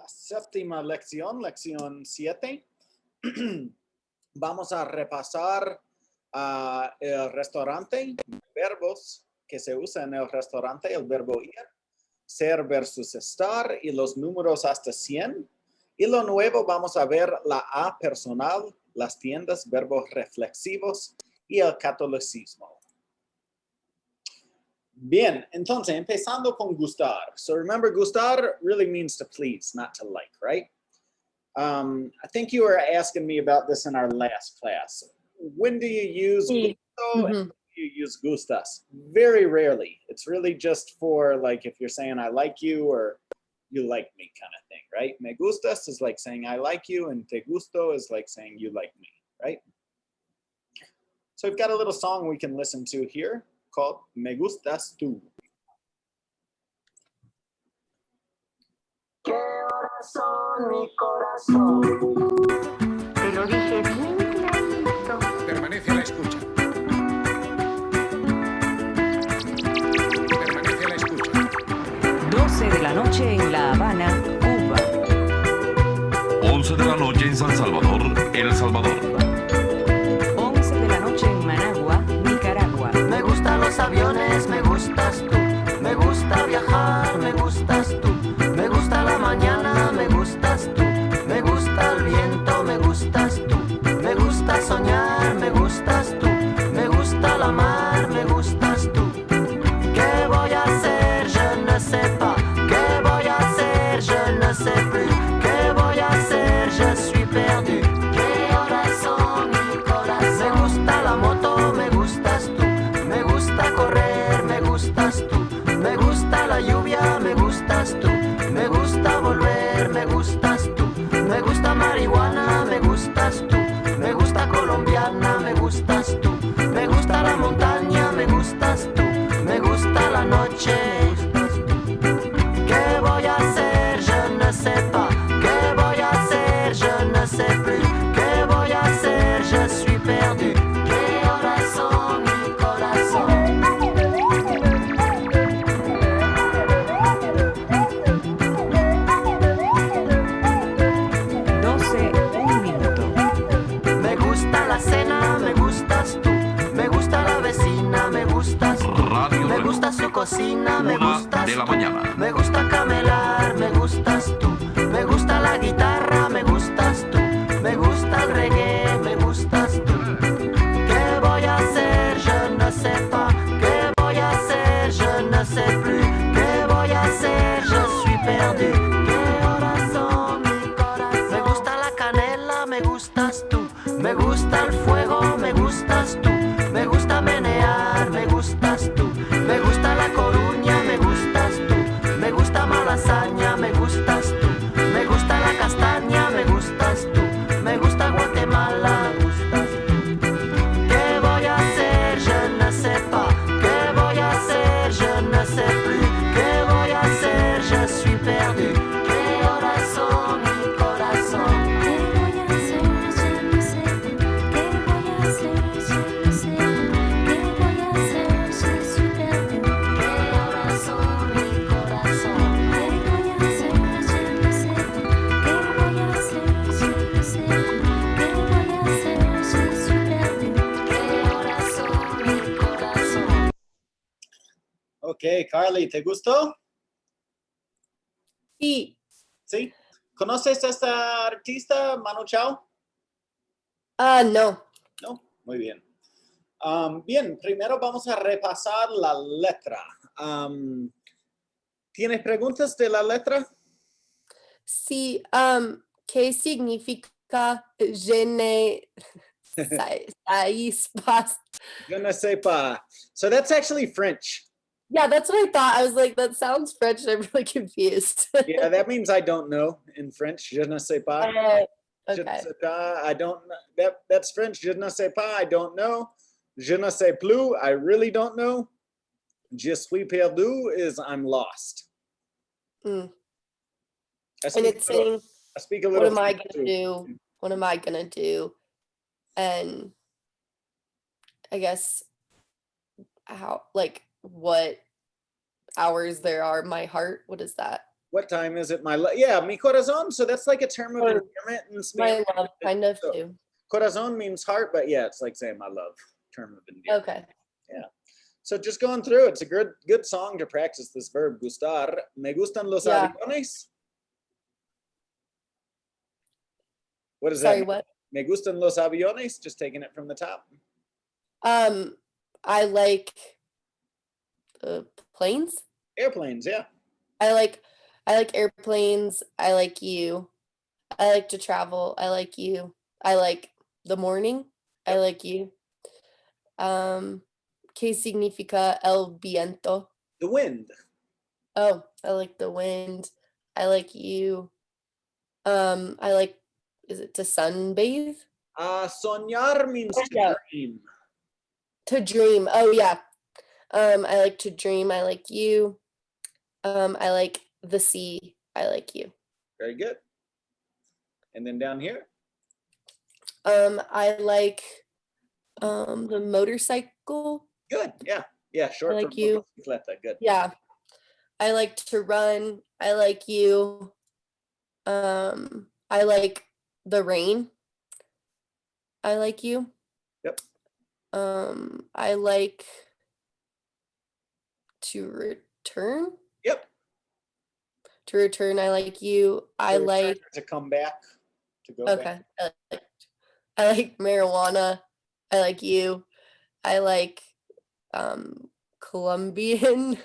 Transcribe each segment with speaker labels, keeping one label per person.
Speaker 1: la séptima lección, lección 7. Vamos a repasar el restaurante, verbos que se usan en el restaurante, el verbo ir, ser versus estar y los números hasta 100. Y lo nuevo, vamos a ver la A personal, las tiendas, verbos reflexivos y el catolicismo. Bien, entonces, empezando con gustar. So remember, gustar really means to please, not to like, right? I think you were asking me about this in our last class. When do you use gusto and when do you use gustas? Very rarely. It's really just for like if you're saying I like you or you like me kind of thing, right? Me gustas is like saying I like you, and te gusto is like saying you like me, right? So we've got a little song we can listen to here called Me Gustas Tú.
Speaker 2: Qué horas son, mi corazón. Te lo dije bien clarito.
Speaker 3: Permanece a la escucha. Permanece a la escucha.
Speaker 4: 12 de la noche en La Habana, Cuba.
Speaker 5: 11 de la noche en San Salvador, El Salvador.
Speaker 4: 11 de la noche en Managua, Nicaragua.
Speaker 2: Me gustan los aviones, me gustas tú. Me gusta viajar, me gustas tú. Me gusta la mañana, me gustas tú. Me gusta el viento, me gustas tú. Me gusta soñar, me gustas tú. Me gusta la mar, me gustas tú. ¿Qué voy a hacer? Je ne sais pas. ¿Qué voy a hacer? Je ne sais plus. ¿Qué voy a hacer? Je suis perdu. ¿Qué horas son, mi corazón? Me gusta la moto, me gustas tú. Me gusta correr, me gustas tú. Me gusta la lluvia, me gustas tú. Me gusta volver, me gustas tú. Me gusta marihuana, me gustas tú. Me gusta colombiana, me gustas tú. Me gusta la montaña, me gustas tú. Me gusta la noche, me gustas tú. ¿Qué voy a hacer? Je ne sais pas. ¿Qué voy a hacer? Je ne sais plus. ¿Qué voy a hacer? Je suis perdu. ¿Qué horas son, mi corazón?
Speaker 4: 12, un minuto.
Speaker 2: Me gusta la cena, me gustas tú. Me gusta la vecina, me gustas tú.
Speaker 5: Radio
Speaker 2: Me gusta su cocina, me
Speaker 5: 1
Speaker 2: gustas
Speaker 5: de la
Speaker 2: tú.
Speaker 5: mañana.
Speaker 2: Me gusta camelar, me gustas tú. Me gusta la guitarra, me gustas tú. Me gusta el reggae, me gustas tú. ¿Qué voy a hacer? Je ne sais pas. ¿Qué voy a hacer? Je ne sais plus. ¿Qué voy a hacer? Je suis perdu. ¿Qué horas son, mi corazón? Me gusta la canela, me gustas tú. Me gusta el fuego, me gustas tú. Me gusta menear, me gustas tú. Me gusta la coruña, me gustas tú. Me gusta malasaña, me gustas tú. Me gusta la castaña, me gustas tú. Me gusta Guatemala, me gustas tú. ¿Qué voy a hacer? Je ne sais pas. ¿Qué voy a hacer? Je ne sais plus. ¿Qué voy a hacer? Je suis perdu. ¿Qué horas son, mi corazón?
Speaker 6: ¿Qué voy a hacer? Je ne sais plus. ¿Qué voy a hacer? Je ne sais plus. ¿Qué voy a hacer? Je suis perdu.
Speaker 2: ¿Qué horas son, mi corazón?
Speaker 6: ¿Qué voy a hacer? Je ne sais plus. ¿Qué voy a hacer? Je ne sais plus. ¿Qué voy a hacer? Je suis perdu.
Speaker 2: ¿Qué horas son, mi corazón?
Speaker 1: Ok, Carly, ¿te gustó?
Speaker 7: Sí.
Speaker 1: ¿Sí? ¿Conoces a esta artista, Manu Chao?
Speaker 7: No.
Speaker 1: No, muy bien. Bien, primero vamos a repasar la letra. ¿Tienes preguntas de la letra?
Speaker 7: Sí. ¿Qué significa je ne sais pas?
Speaker 1: Je ne sais pas. So that's actually French.
Speaker 7: Yeah, that's what I thought. I was like, that sounds French, and I'm really confused.
Speaker 1: Yeah, that means I don't know in French. Je ne sais pas. Je ne
Speaker 7: Okay.
Speaker 1: sais pas. I don't know. That's French. Je ne sais pas. I don't know. Je ne sais plus. I really don't know. Je suis perdu is I'm lost.
Speaker 7: Mm.
Speaker 1: I
Speaker 7: And
Speaker 1: speak
Speaker 7: it's saying,
Speaker 1: I speak a
Speaker 7: what
Speaker 1: little
Speaker 7: am I
Speaker 1: French,
Speaker 7: gonna
Speaker 1: too.
Speaker 7: do? What am I gonna do? And I guess how, like, what hours there are in my heart. What is that?
Speaker 1: What time is it? Yeah, mi corazón. So that's like a term of
Speaker 7: Or
Speaker 1: endearment in
Speaker 7: My
Speaker 1: Spanish.
Speaker 7: love, kind of
Speaker 1: So,
Speaker 7: too.
Speaker 1: corazón means heart, but yeah, it's like saying my love, term of endearment.
Speaker 7: Okay.
Speaker 1: So just going through, it's a good song to practice this verb, gustar. Me gustan los
Speaker 7: Yeah.
Speaker 1: aviones. What does that
Speaker 7: Sorry,
Speaker 1: mean?
Speaker 7: what?
Speaker 1: Me gustan los aviones, just taking it from the top.
Speaker 7: I like planes.
Speaker 1: Airplanes, yeah.
Speaker 7: I like airplanes. I like you. I like to travel. I like you. I like the morning. I
Speaker 1: Yep.
Speaker 7: like you. ¿Qué significa el viento?
Speaker 1: The wind.
Speaker 7: Oh, I like the wind. I like you. I like, is it to sunbathe?
Speaker 1: Soñar means to
Speaker 7: Yeah.
Speaker 1: dream.
Speaker 7: To dream. Oh yeah. I like to dream. I like you. I like the sea. I like you.
Speaker 1: Very good. And then down here,
Speaker 7: I like the motorcycle.
Speaker 1: good. Yeah, yeah. Short
Speaker 7: like
Speaker 1: for
Speaker 7: you.
Speaker 1: motocicleta. Good.
Speaker 7: Yeah. I like to run. I like you. I like the rain. I like you.
Speaker 1: Yep.
Speaker 7: I like to return.
Speaker 1: Yep.
Speaker 7: To return, I like you. I
Speaker 1: To return
Speaker 7: like,
Speaker 1: or to come back. To go back.
Speaker 7: okay. I like marijuana. I like you. I like Colombian.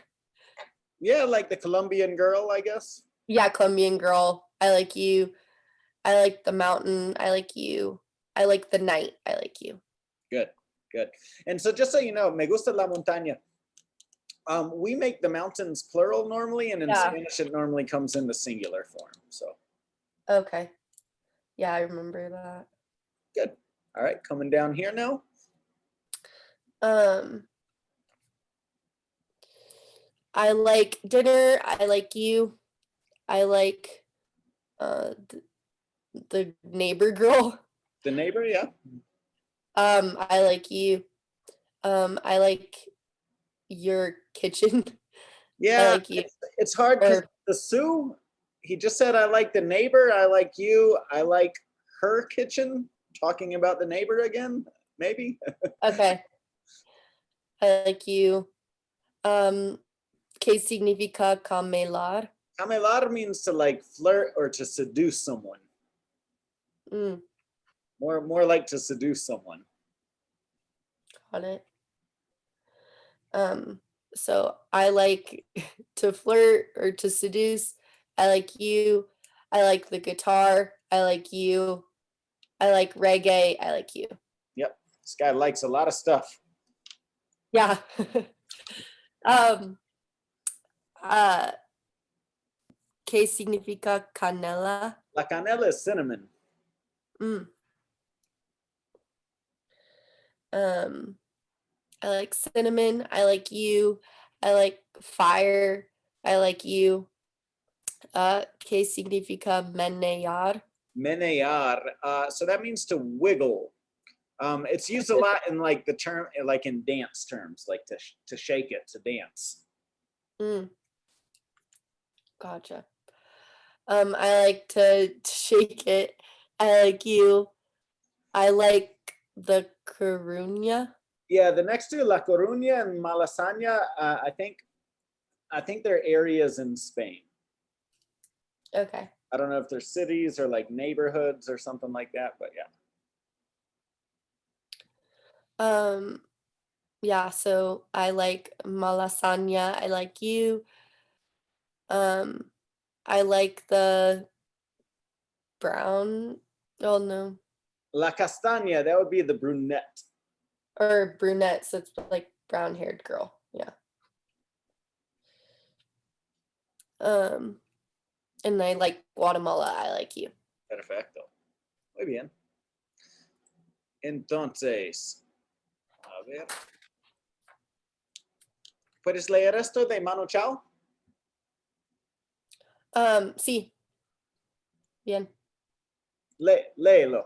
Speaker 1: Yeah, like the Colombian girl, I guess.
Speaker 7: Yeah, Colombian girl. I like you. I like the mountain. I like you. I like the night. I like you.
Speaker 1: Good, good. And so just so you know, me gusta la montaña. We make the mountains plural normally, and in
Speaker 7: Yeah.
Speaker 1: Spanish it normally comes in the singular form. So
Speaker 7: Okay. Yeah, I remember that.
Speaker 1: good. All right, coming down here now.
Speaker 7: I like dinner. I like you. I like the neighbor girl.
Speaker 1: The neighbor, yeah.
Speaker 7: I like you. I like your kitchen.
Speaker 1: Yeah,
Speaker 7: like you.
Speaker 1: it's hard because
Speaker 7: Or-
Speaker 1: the Sioux, he just said, I like the neighbor, I like you, I like her kitchen. Talking about the neighbor again, maybe.
Speaker 7: Okay. I like you. ¿Qué significa camelar?
Speaker 1: Camelar means to like flirt or to seduce someone.
Speaker 7: Mm,
Speaker 1: More like to seduce someone.
Speaker 7: got it. So I like to flirt or to seduce. I like you. I like the guitar. I like you. I like reggae. I like you.
Speaker 1: Yep, this guy likes a lot of stuff.
Speaker 7: Yeah. ¿Qué significa canela?
Speaker 1: La canela is cinnamon.
Speaker 7: Mm. I like cinnamon. I like you. I like fire. I like you. ¿Qué significa menear?
Speaker 1: Menear. So that means to wiggle. It's used a lot in like the term, like in dance terms, like to shake it, to dance.
Speaker 7: Mm. Gotcha. I like to shake it. I like you. I like the Coruña.
Speaker 1: Yeah, the next two, La Coruña and Malasaña, I think they're areas in Spain.
Speaker 7: Okay.
Speaker 1: I don't know if they're cities or like neighborhoods or something like that, but yeah.
Speaker 7: Yeah, so I like Malasaña. I like you. I like the brown. Oh no.
Speaker 1: La Castaña, that would be the brunette.
Speaker 7: Or brunette, so it's like brown haired girl. Yeah. And I like Guatemala. I like you.
Speaker 1: Perfecto. Muy bien. Entonces, a ver. ¿Puedes leer esto de Mano Chao?
Speaker 7: Sí. Bien.
Speaker 1: Léelo.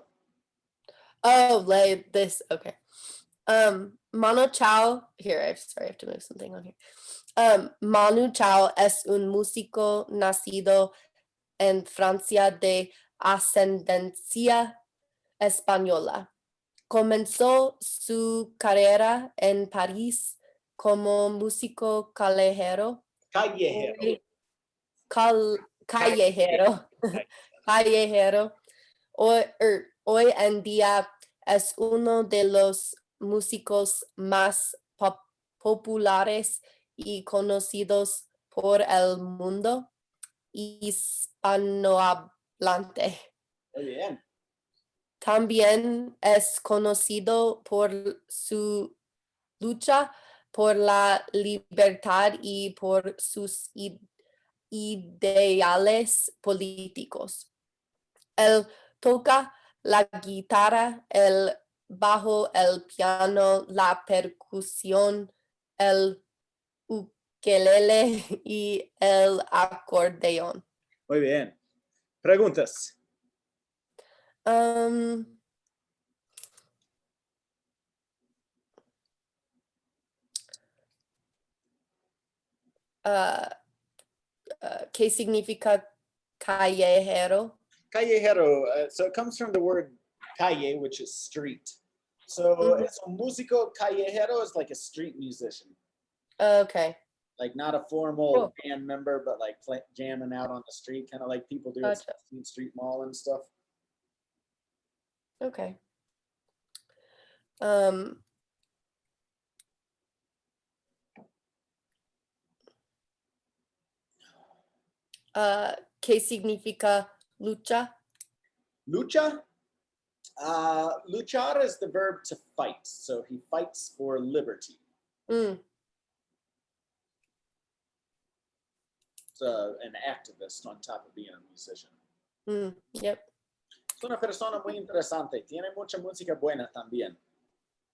Speaker 7: Oh, lay this. Okay. Mano Chao. Here, sorry, I have to move something on here. Manu Chao es un músico nacido en Francia de ascendencia española. Comenzó su carrera en París como músico callejero.
Speaker 1: Callejero.
Speaker 7: Callejero. Callejero. Hoy en día es uno de los músicos más populares y conocidos por el mundo hispanohablante.
Speaker 1: Muy bien.
Speaker 7: También es conocido por su lucha por la libertad y por sus ideales políticos. Él toca la guitarra, el bajo, el piano, la percusión, el ukelele y el acordeón.
Speaker 1: Muy bien. Preguntas.
Speaker 7: Um, uh, ¿Qué significa callejero?
Speaker 1: Callejero. So it comes from the word calle, which is street. So
Speaker 7: Mhm.
Speaker 1: es un músico callejero is like a street musician.
Speaker 7: Okay.
Speaker 1: Like not a formal
Speaker 7: Cool.
Speaker 1: band member, but like jamming out on the street, kind of like people do at
Speaker 7: Gotcha.
Speaker 1: 16th Street Mall and stuff.
Speaker 7: Okay. Um, ¿Qué significa lucha?
Speaker 1: Lucha. Luchar is the verb to fight. So he fights for liberty.
Speaker 7: Mm,
Speaker 1: It's an activist on top of being a musician.
Speaker 7: yep.
Speaker 1: Es una persona muy interesante. Tiene mucha música buena también.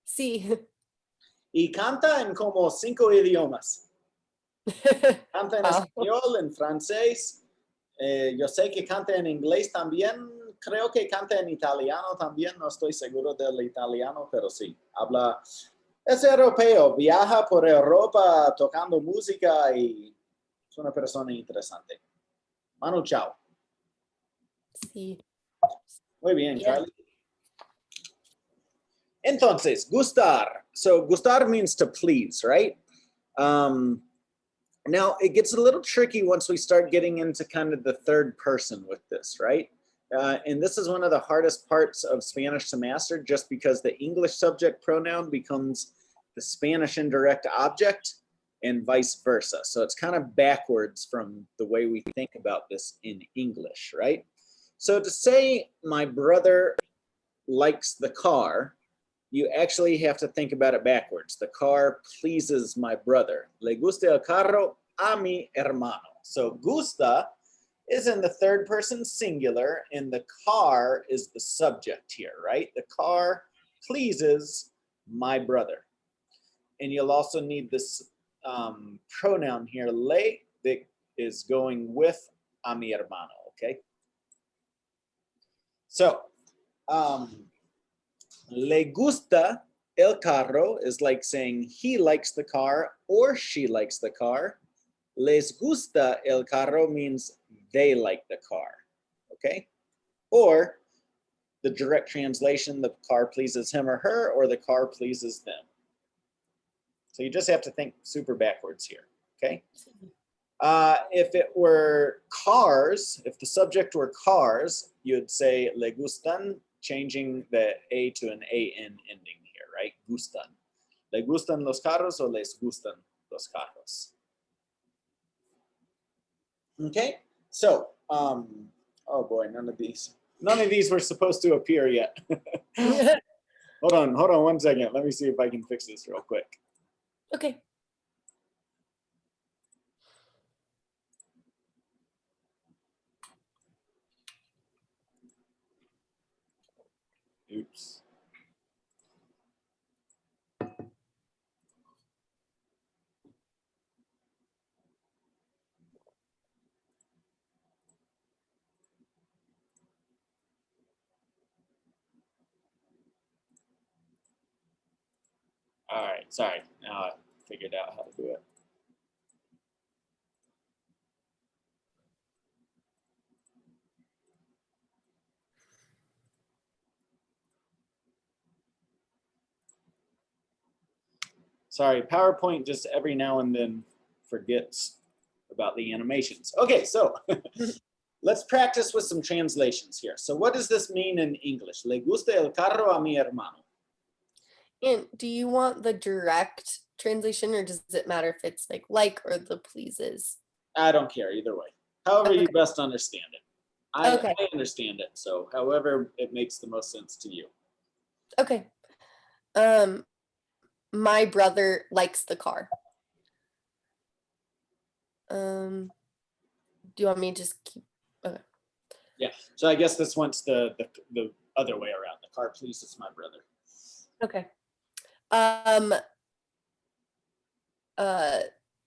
Speaker 7: Sí.
Speaker 1: Y canta en como 5 idiomas. Canta en
Speaker 7: Wow.
Speaker 1: español, en francés. Yo sé que canta en inglés también. Creo que canta en italiano también. No estoy seguro del italiano, pero sí. Habla. Es europeo. Viaja por Europa tocando música y es una persona interesante. Manu Chao.
Speaker 7: Sí.
Speaker 1: Muy bien,
Speaker 7: Yeah.
Speaker 1: Carly. Entonces, gustar. So gustar means to please, right? Now it gets a little tricky once we start getting into kind of the third person with this, right? And this is one of the hardest parts of Spanish to master, just because the English subject pronoun becomes the Spanish indirect object and vice versa. So it's kind of backwards from the way we think about this in English, right? So to say my brother likes the car, you actually have to think about it backwards. The car pleases my brother. Le gusta el carro a mi hermano. So gusta is in the third person singular, and the car is the subject here, right? The car pleases my brother. And you'll also need this pronoun here, le, that is going with a mi hermano, okay? So, le gusta el carro is like saying he likes the car or she likes the car. Les gusta el carro means they like the car, okay? Or the direct translation, the car pleases him or her, or the car pleases them. So you just have to think super backwards here, okay? If it were cars, if the subject were cars, you'd say le gustan, changing the A to an AN ending here, right? Gustan. Le gustan los carros o les gustan los carros? Okay, so, oh boy, none of these were supposed to appear yet. Hold on 1 second. Let me see if I can fix this real quick.
Speaker 7: Okay.
Speaker 1: Oops. All right, sorry. Now I figured out how to do it. Sorry, PowerPoint just every now and then forgets about the animations. Okay, so let's practice with some translations here. So what does this mean in English? Le gusta el carro a mi hermano.
Speaker 7: And do you want the direct translation, or does it matter if it's like or the pleases?
Speaker 1: I don't care either way. However you
Speaker 7: Okay.
Speaker 1: best understand it. I
Speaker 7: Okay.
Speaker 1: understand it, so however it makes the most sense to you.
Speaker 7: Okay. My brother likes the car. Do you want me to just keep? Okay.
Speaker 1: Yeah, so I guess this one's the other way around. The car pleases my brother.
Speaker 7: Okay.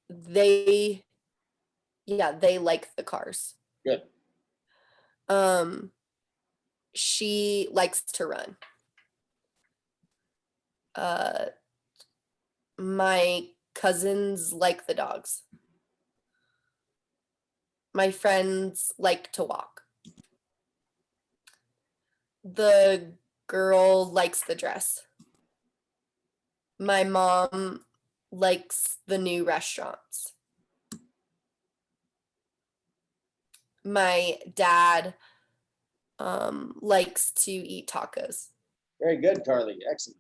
Speaker 7: They like the cars.
Speaker 1: Good.
Speaker 7: She likes to run. My cousins like the dogs. My friends like to walk. The girl likes the dress. My mom likes the new restaurants. My dad likes to eat tacos.
Speaker 1: Very good, Carly. Excellent.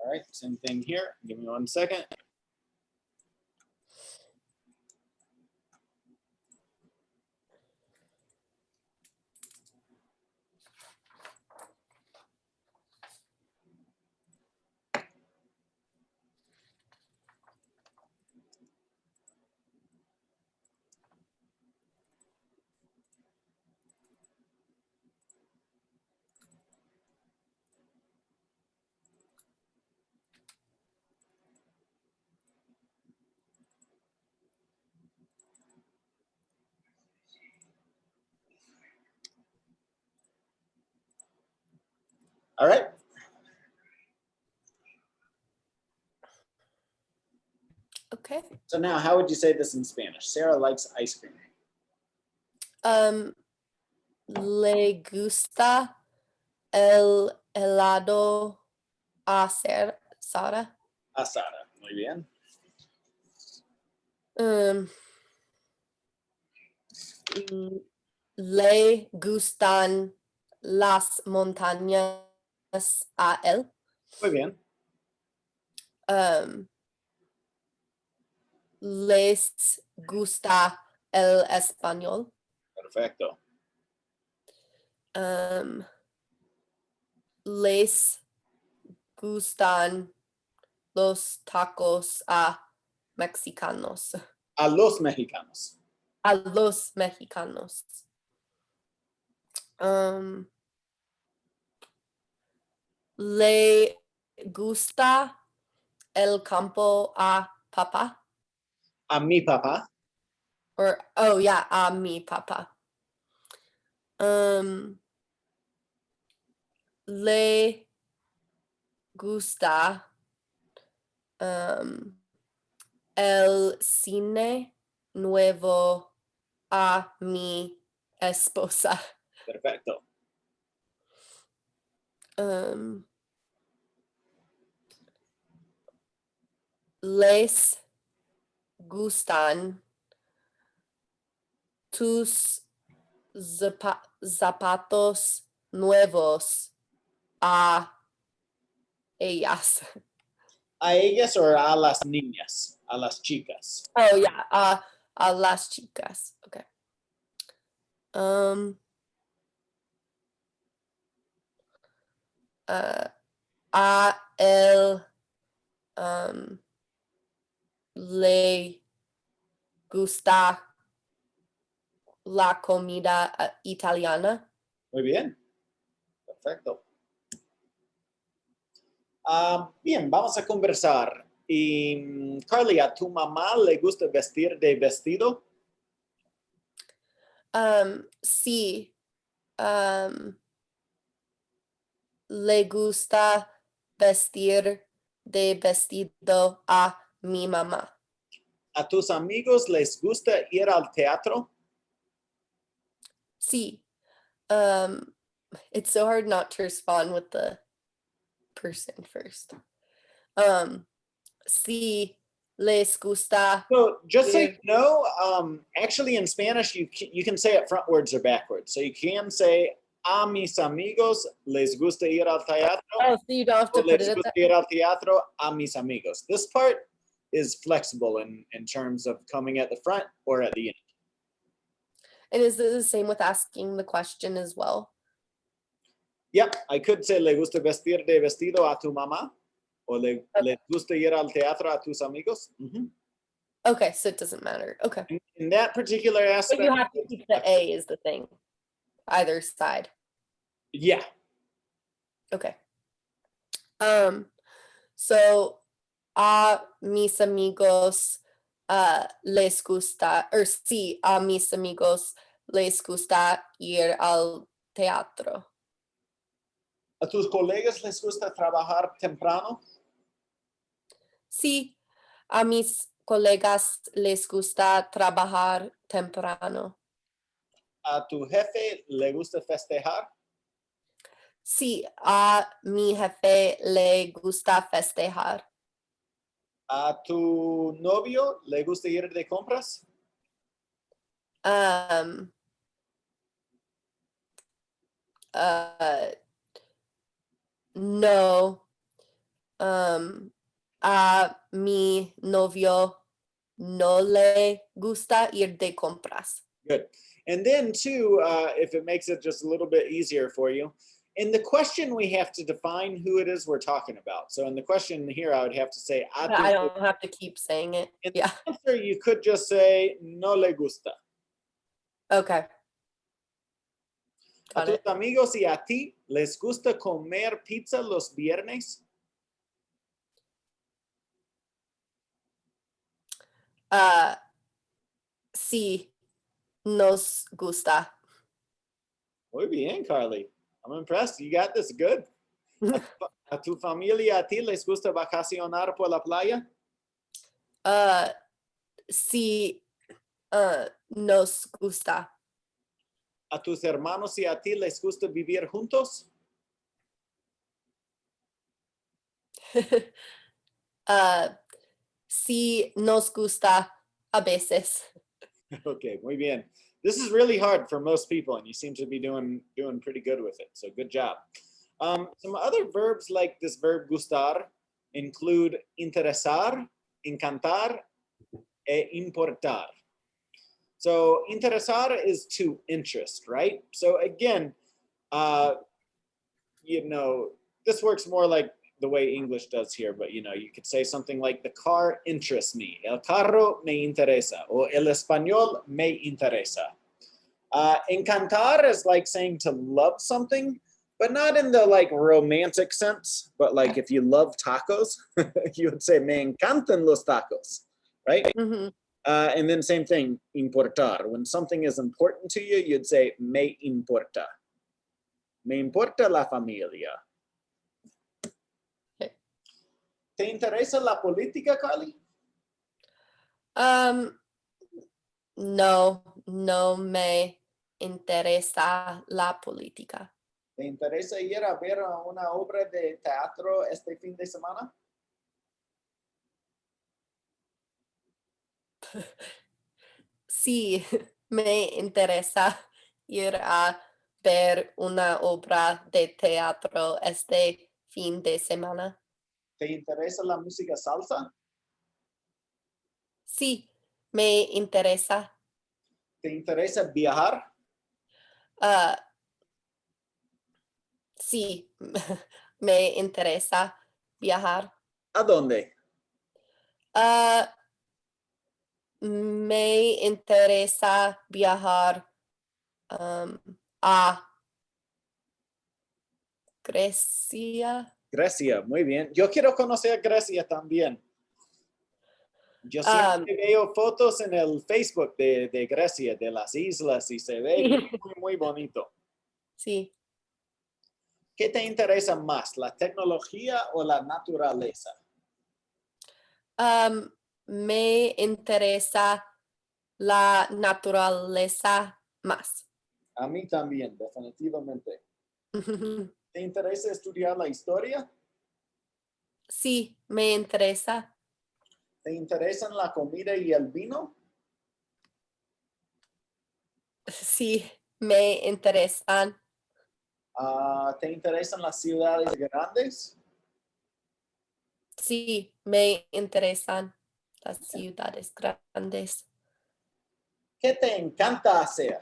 Speaker 1: All right, same thing here. Give me 1 second. All right.
Speaker 7: Okay.
Speaker 1: So now, how would you say this in Spanish? Sarah likes ice cream.
Speaker 7: Le gusta el helado asada.
Speaker 1: Asada. Muy bien.
Speaker 7: Le gustan las montañas a él.
Speaker 1: Muy bien.
Speaker 7: Les gusta el español.
Speaker 1: Perfecto.
Speaker 7: Les gustan los tacos a mexicanos.
Speaker 1: A los mexicanos.
Speaker 7: A los mexicanos. Le gusta el campo a papá.
Speaker 1: A mi papá.
Speaker 7: Or, oh yeah, a mi papá. Le gusta el cine nuevo a mi esposa.
Speaker 1: Perfecto.
Speaker 7: Les gustan tus zapatos nuevos a ellas.
Speaker 1: A ellas or a las niñas? A las chicas.
Speaker 7: Oh yeah, a las chicas. Okay. A él le gusta la comida italiana.
Speaker 1: Muy bien. Perfecto. Bien, vamos a conversar. Y Carly, ¿a tu mamá le gusta vestir de vestido?
Speaker 7: Sí. Le gusta vestir de vestido a mi mamá.
Speaker 1: ¿A tus amigos les gusta ir al teatro?
Speaker 7: Sí. It's so hard not to respond with the person first. Sí, les gusta.
Speaker 1: So just so you
Speaker 7: ir.
Speaker 1: know, actually in Spanish, you can say it frontwards or backwards. So you can say, a mis amigos les gusta ir al teatro,
Speaker 7: Oh, so you don't have
Speaker 1: o
Speaker 7: to put
Speaker 1: les
Speaker 7: it at
Speaker 1: gusta
Speaker 7: that.
Speaker 1: ir al teatro a mis amigos. This part is flexible in terms of coming at the front or at the end.
Speaker 7: And is it the same with asking the question as well?
Speaker 1: Yep, I could say le gusta vestir de vestido a tu mamá, o le gusta ir al teatro a tus amigos. Mhm.
Speaker 7: Okay, so it doesn't matter. Okay.
Speaker 1: In that particular
Speaker 7: But
Speaker 1: aspect,
Speaker 7: you have to keep the A is the thing. Either side.
Speaker 1: yeah.
Speaker 7: Okay. So a mis amigos les gusta, or sí, a mis amigos les gusta ir al teatro.
Speaker 1: ¿A tus colegas les gusta trabajar temprano?
Speaker 7: Sí, a mis colegas les gusta trabajar temprano.
Speaker 1: ¿A tu jefe le gusta festejar?
Speaker 7: Sí, a mi jefe le gusta festejar.
Speaker 1: ¿A tu novio le gusta ir de compras?
Speaker 7: Um, no. A mi novio no le gusta ir de compras.
Speaker 1: Good. And then too, if it makes it just a little bit easier for you, in the question we have to define who it is we're talking about. So in the question here, I would have to say, a
Speaker 7: But I
Speaker 1: tu
Speaker 7: don't have to keep saying it.
Speaker 1: in
Speaker 7: Yeah.
Speaker 1: the answer, you could just say, no le gusta.
Speaker 7: Okay.
Speaker 1: ¿A
Speaker 7: Got
Speaker 1: tus
Speaker 7: it.
Speaker 1: amigos y a ti les gusta comer pizza los viernes?
Speaker 7: Sí, nos gusta.
Speaker 1: Muy bien, Carly. I'm impressed. You got this good. ¿A tu familia, a ti les gusta vacacionar por la playa?
Speaker 7: Sí, nos gusta.
Speaker 1: ¿A tus hermanos y a ti les gusta vivir juntos?
Speaker 7: Sí, nos gusta a veces.
Speaker 1: Okay, muy bien. This is really hard for most people, and you seem to be doing pretty good with it. So good job. Some other verbs like this verb gustar include interesar, encantar, e importar. So interesar is to interest, right? So again, this works more like the way English does here, but you could say something like the car interests me. El carro me interesa, or el español me interesa. Encantar is like saying to love something, but not in the like romantic sense, but like if you love tacos, you would say me encantan los tacos, right?
Speaker 7: Mhm.
Speaker 1: And then same thing, importar. When something is important to you, you'd say me importa. Me importa la familia.
Speaker 7: Okay.
Speaker 1: ¿Te interesa la política, Carly?
Speaker 7: No, no me interesa la política.
Speaker 1: ¿Te interesa ir a ver una obra de teatro este fin de semana?
Speaker 7: Sí, me interesa ir a ver una obra de teatro este fin de semana.
Speaker 1: ¿Te interesa la música salsa?
Speaker 7: Sí, me interesa.
Speaker 1: ¿Te interesa viajar?
Speaker 7: Ah, sí, me interesa viajar.
Speaker 1: ¿A dónde?
Speaker 7: Me interesa viajar a Grecia.
Speaker 1: Grecia, muy bien. Yo quiero conocer Grecia también. Yo siempre veo fotos en el Facebook de Grecia, de las islas, y se ve muy, muy bonito.
Speaker 7: Sí.
Speaker 1: ¿Qué te interesa más, la tecnología o la naturaleza?
Speaker 7: Me interesa la naturaleza más.
Speaker 1: A mí también, definitivamente. ¿Te interesa estudiar la historia?
Speaker 7: Sí, me interesa.
Speaker 1: ¿Te interesan la comida y el vino?
Speaker 7: Sí, me interesan.
Speaker 1: ¿Te interesan las ciudades grandes?
Speaker 7: Sí, me interesan las ciudades grandes.
Speaker 1: ¿Qué te encanta hacer?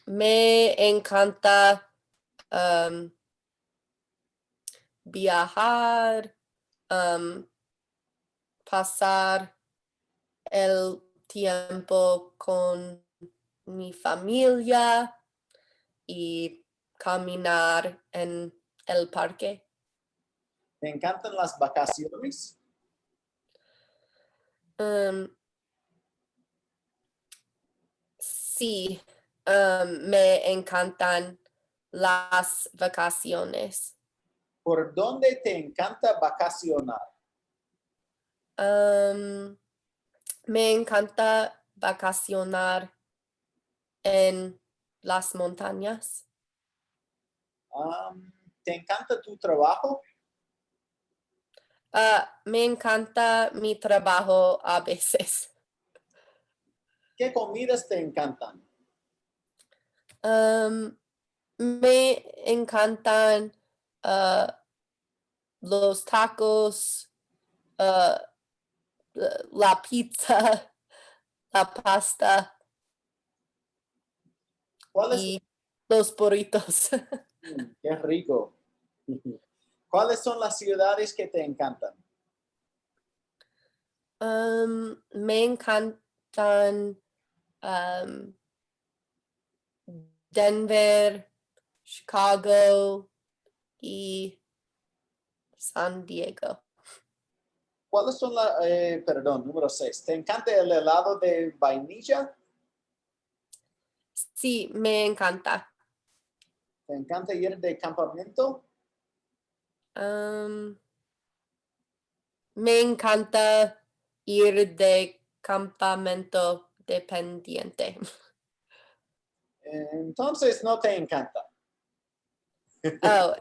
Speaker 7: Me encanta viajar, pasar el tiempo con mi familia y caminar en el parque.
Speaker 1: ¿Te encantan las vacaciones?
Speaker 7: Sí, me encantan las vacaciones.
Speaker 1: ¿Por dónde te encanta vacacionar?
Speaker 7: Me encanta vacacionar en las montañas.
Speaker 1: ¿Te encanta tu trabajo?
Speaker 7: Me encanta mi trabajo a veces.
Speaker 1: ¿Qué comidas te encantan?
Speaker 7: Me encantan los tacos, la pizza, la pasta
Speaker 1: ¿Cuáles?
Speaker 7: y los burritos.
Speaker 1: Qué rico. ¿Cuáles son las ciudades que te encantan?
Speaker 7: Me encantan Denver, Chicago y San Diego.
Speaker 1: ¿Cuáles son las, perdón, número 6? ¿Te encanta el helado de vainilla?
Speaker 7: Sí, me encanta.
Speaker 1: ¿Te encanta ir de campamento?
Speaker 7: Me encanta ir de campamento dependiente.
Speaker 1: Entonces no te encanta.
Speaker 7: Oh,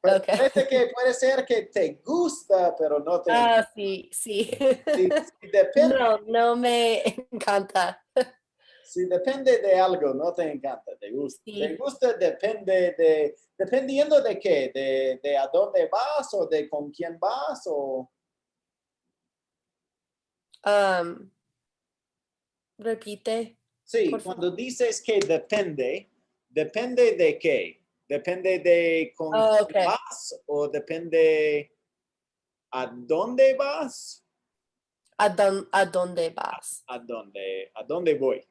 Speaker 7: ok.
Speaker 1: Parece que puede ser que te gusta, pero no te encanta.
Speaker 7: Sí, sí.
Speaker 1: Si depende,
Speaker 7: No me encanta.
Speaker 1: si depende de algo, no te encanta, te gusta. Te
Speaker 7: Sí.
Speaker 1: gusta dependiendo de qué, de a dónde vas o de con quién vas o...
Speaker 7: Repite,
Speaker 1: Sí,
Speaker 7: por favor.
Speaker 1: cuando dices que depende, ¿depende de qué? ¿Depende de con
Speaker 7: Oh,
Speaker 1: quién
Speaker 7: okay.
Speaker 1: vas o depende a dónde vas?
Speaker 7: ¿A dónde vas?
Speaker 1: A dónde voy?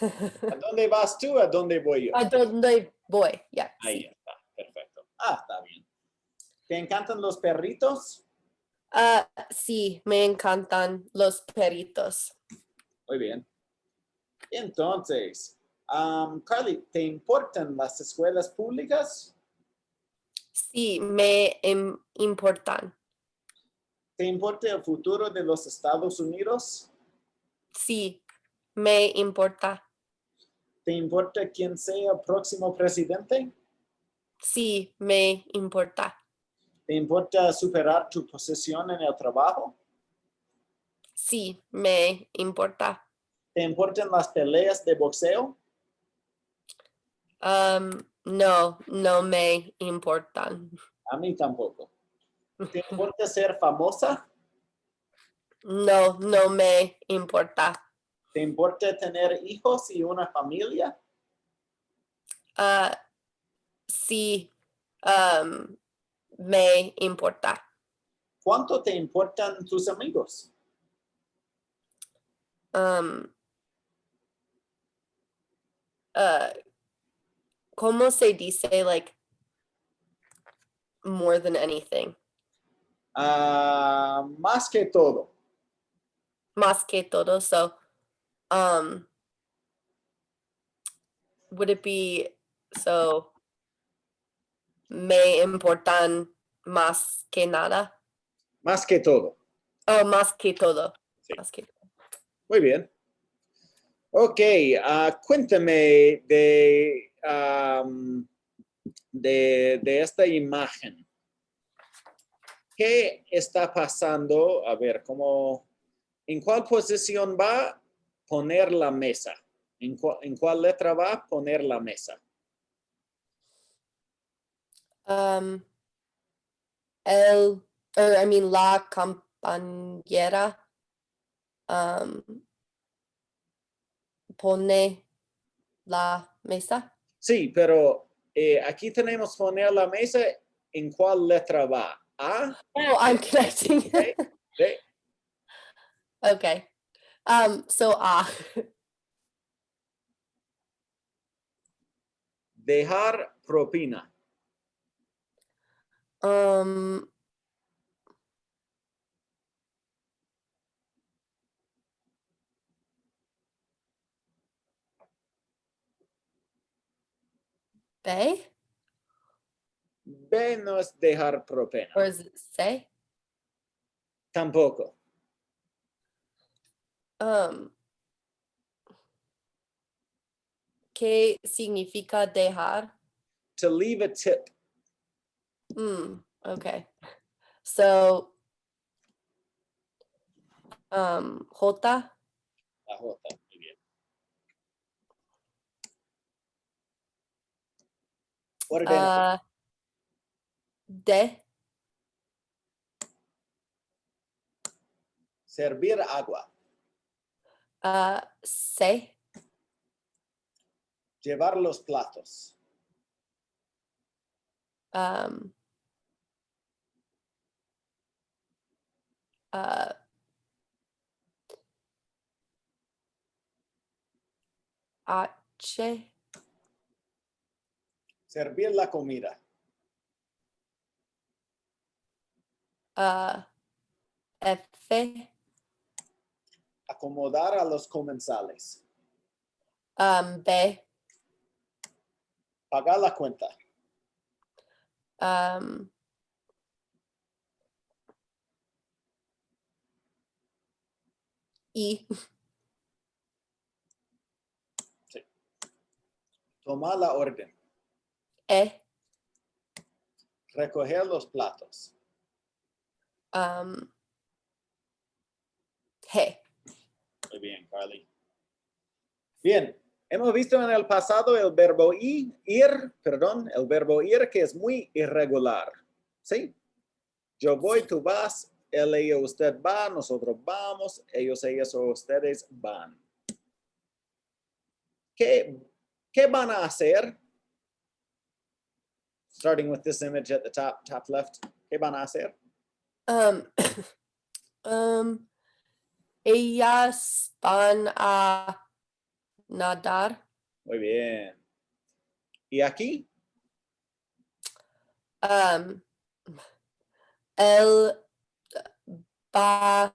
Speaker 1: ¿A dónde vas tú? ¿A dónde voy yo?
Speaker 7: ¿A dónde voy? Ya,
Speaker 1: Ahí
Speaker 7: sí.
Speaker 1: está, perfecto. Está bien. ¿Te encantan los perritos?
Speaker 7: Sí, me encantan los perritos.
Speaker 1: Muy bien. Entonces, Carly, ¿te importan las escuelas públicas?
Speaker 7: Sí, me importan.
Speaker 1: ¿Te importa el futuro de los Estados Unidos?
Speaker 7: Sí, me importa.
Speaker 1: ¿Te importa quién sea el próximo presidente?
Speaker 7: Sí, me importa.
Speaker 1: ¿Te importa superar tu posición en el trabajo?
Speaker 7: Sí, me importa.
Speaker 1: ¿Te importan las peleas de boxeo?
Speaker 7: No, no me importan.
Speaker 1: A mí tampoco. ¿Te importa ser famosa?
Speaker 7: No, no me importa.
Speaker 1: ¿Te importa tener hijos y una familia?
Speaker 7: Sí, me importa.
Speaker 1: ¿Cuánto te importan tus amigos?
Speaker 7: ¿Cómo se dice, like, more than anything?
Speaker 1: Más que todo.
Speaker 7: Más que todo, so, would it be, so, me importan más que nada?
Speaker 1: Más que todo.
Speaker 7: Oh, más que todo.
Speaker 1: Sí.
Speaker 7: Más que
Speaker 1: Muy bien. Ok, cuéntame de esta imagen. ¿Qué está pasando? A ver, ¿en cuál posición va poner la mesa? ¿En cuál letra va poner la mesa?
Speaker 7: La compañera pone la mesa.
Speaker 1: Sí, pero aquí tenemos poner la mesa. ¿En cuál letra va? ¿A?
Speaker 7: Oh, I'm connecting.
Speaker 1: ¿B? ¿D?
Speaker 7: Okay. So
Speaker 1: Dejar propina.
Speaker 7: um B
Speaker 1: B no es dejar propina.
Speaker 7: or is it say?
Speaker 1: Tampoco.
Speaker 7: ¿Qué significa dejar?
Speaker 1: To leave a tip.
Speaker 7: Okay. So J
Speaker 1: La J. Muy bien. Ordena.
Speaker 7: D
Speaker 1: Servir agua.
Speaker 7: C
Speaker 1: Llevar los platos.
Speaker 7: um H
Speaker 1: Servir la comida.
Speaker 7: F
Speaker 1: Acomodar a los comensales.
Speaker 7: B
Speaker 1: Pagar la cuenta.
Speaker 7: E
Speaker 1: Tomar la orden.
Speaker 7: E
Speaker 1: Recoger los platos.
Speaker 7: G.
Speaker 1: Muy bien, Carly. Bien, hemos visto en el pasado el verbo ir, el verbo ir que es muy irregular. ¿Sí? Yo voy, tú vas, él, ella, usted va, nosotros vamos, ellos, ellas o ustedes van. ¿Qué van a hacer? Starting with this image at the top left. ¿Qué van a hacer?
Speaker 7: Ellas van a nadar.
Speaker 1: Muy bien. ¿Y aquí?
Speaker 7: Él va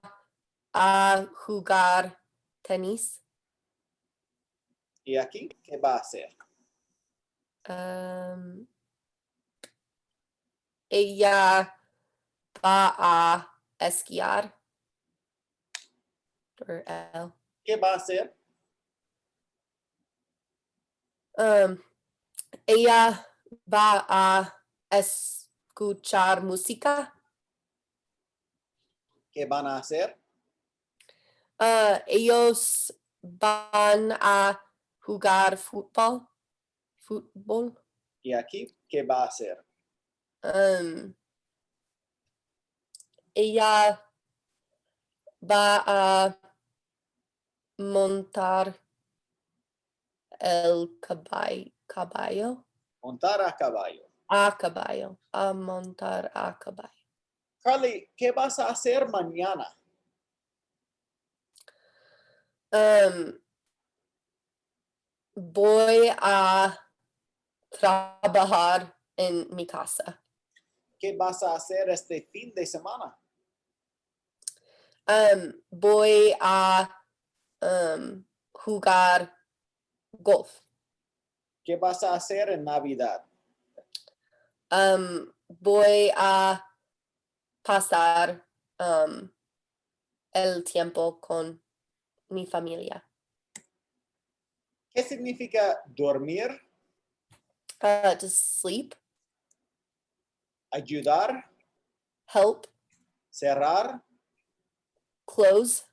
Speaker 7: a jugar tenis.
Speaker 1: ¿Y aquí? ¿Qué va a hacer?
Speaker 7: Ella va a esquiar. Or L.
Speaker 1: ¿Qué va a hacer?
Speaker 7: Ella va a escuchar música.
Speaker 1: ¿Qué van a hacer?
Speaker 7: Ellos van a jugar fútbol.
Speaker 1: ¿Y aquí? ¿Qué va a hacer?
Speaker 7: Ella va a montar el caballo.
Speaker 1: Montar a caballo.
Speaker 7: A caballo. A montar a caballo.
Speaker 1: Carly, ¿qué vas a hacer mañana?
Speaker 7: Voy a trabajar en mi casa.
Speaker 1: ¿Qué vas a hacer este fin de semana?
Speaker 7: Voy a jugar golf.
Speaker 1: ¿Qué vas a hacer en Navidad?
Speaker 7: Voy a pasar el tiempo con mi familia.
Speaker 1: ¿Qué significa dormir?
Speaker 7: To sleep,
Speaker 1: Ayudar.
Speaker 7: help,
Speaker 1: cerrar,
Speaker 7: close,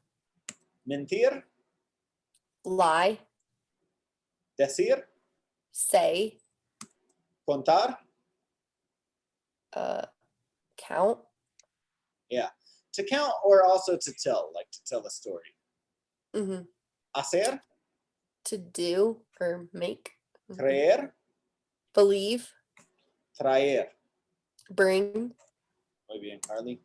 Speaker 1: mentir,
Speaker 7: lie,
Speaker 1: decir,
Speaker 7: say,
Speaker 1: contar.
Speaker 7: count,
Speaker 1: Yeah, to count or also to tell, like to tell a story.
Speaker 7: mhm,
Speaker 1: Hacer,
Speaker 7: to do or make, mhm,
Speaker 1: creer,
Speaker 7: believe,
Speaker 1: traer.
Speaker 7: bring,
Speaker 1: Muy bien, Carly.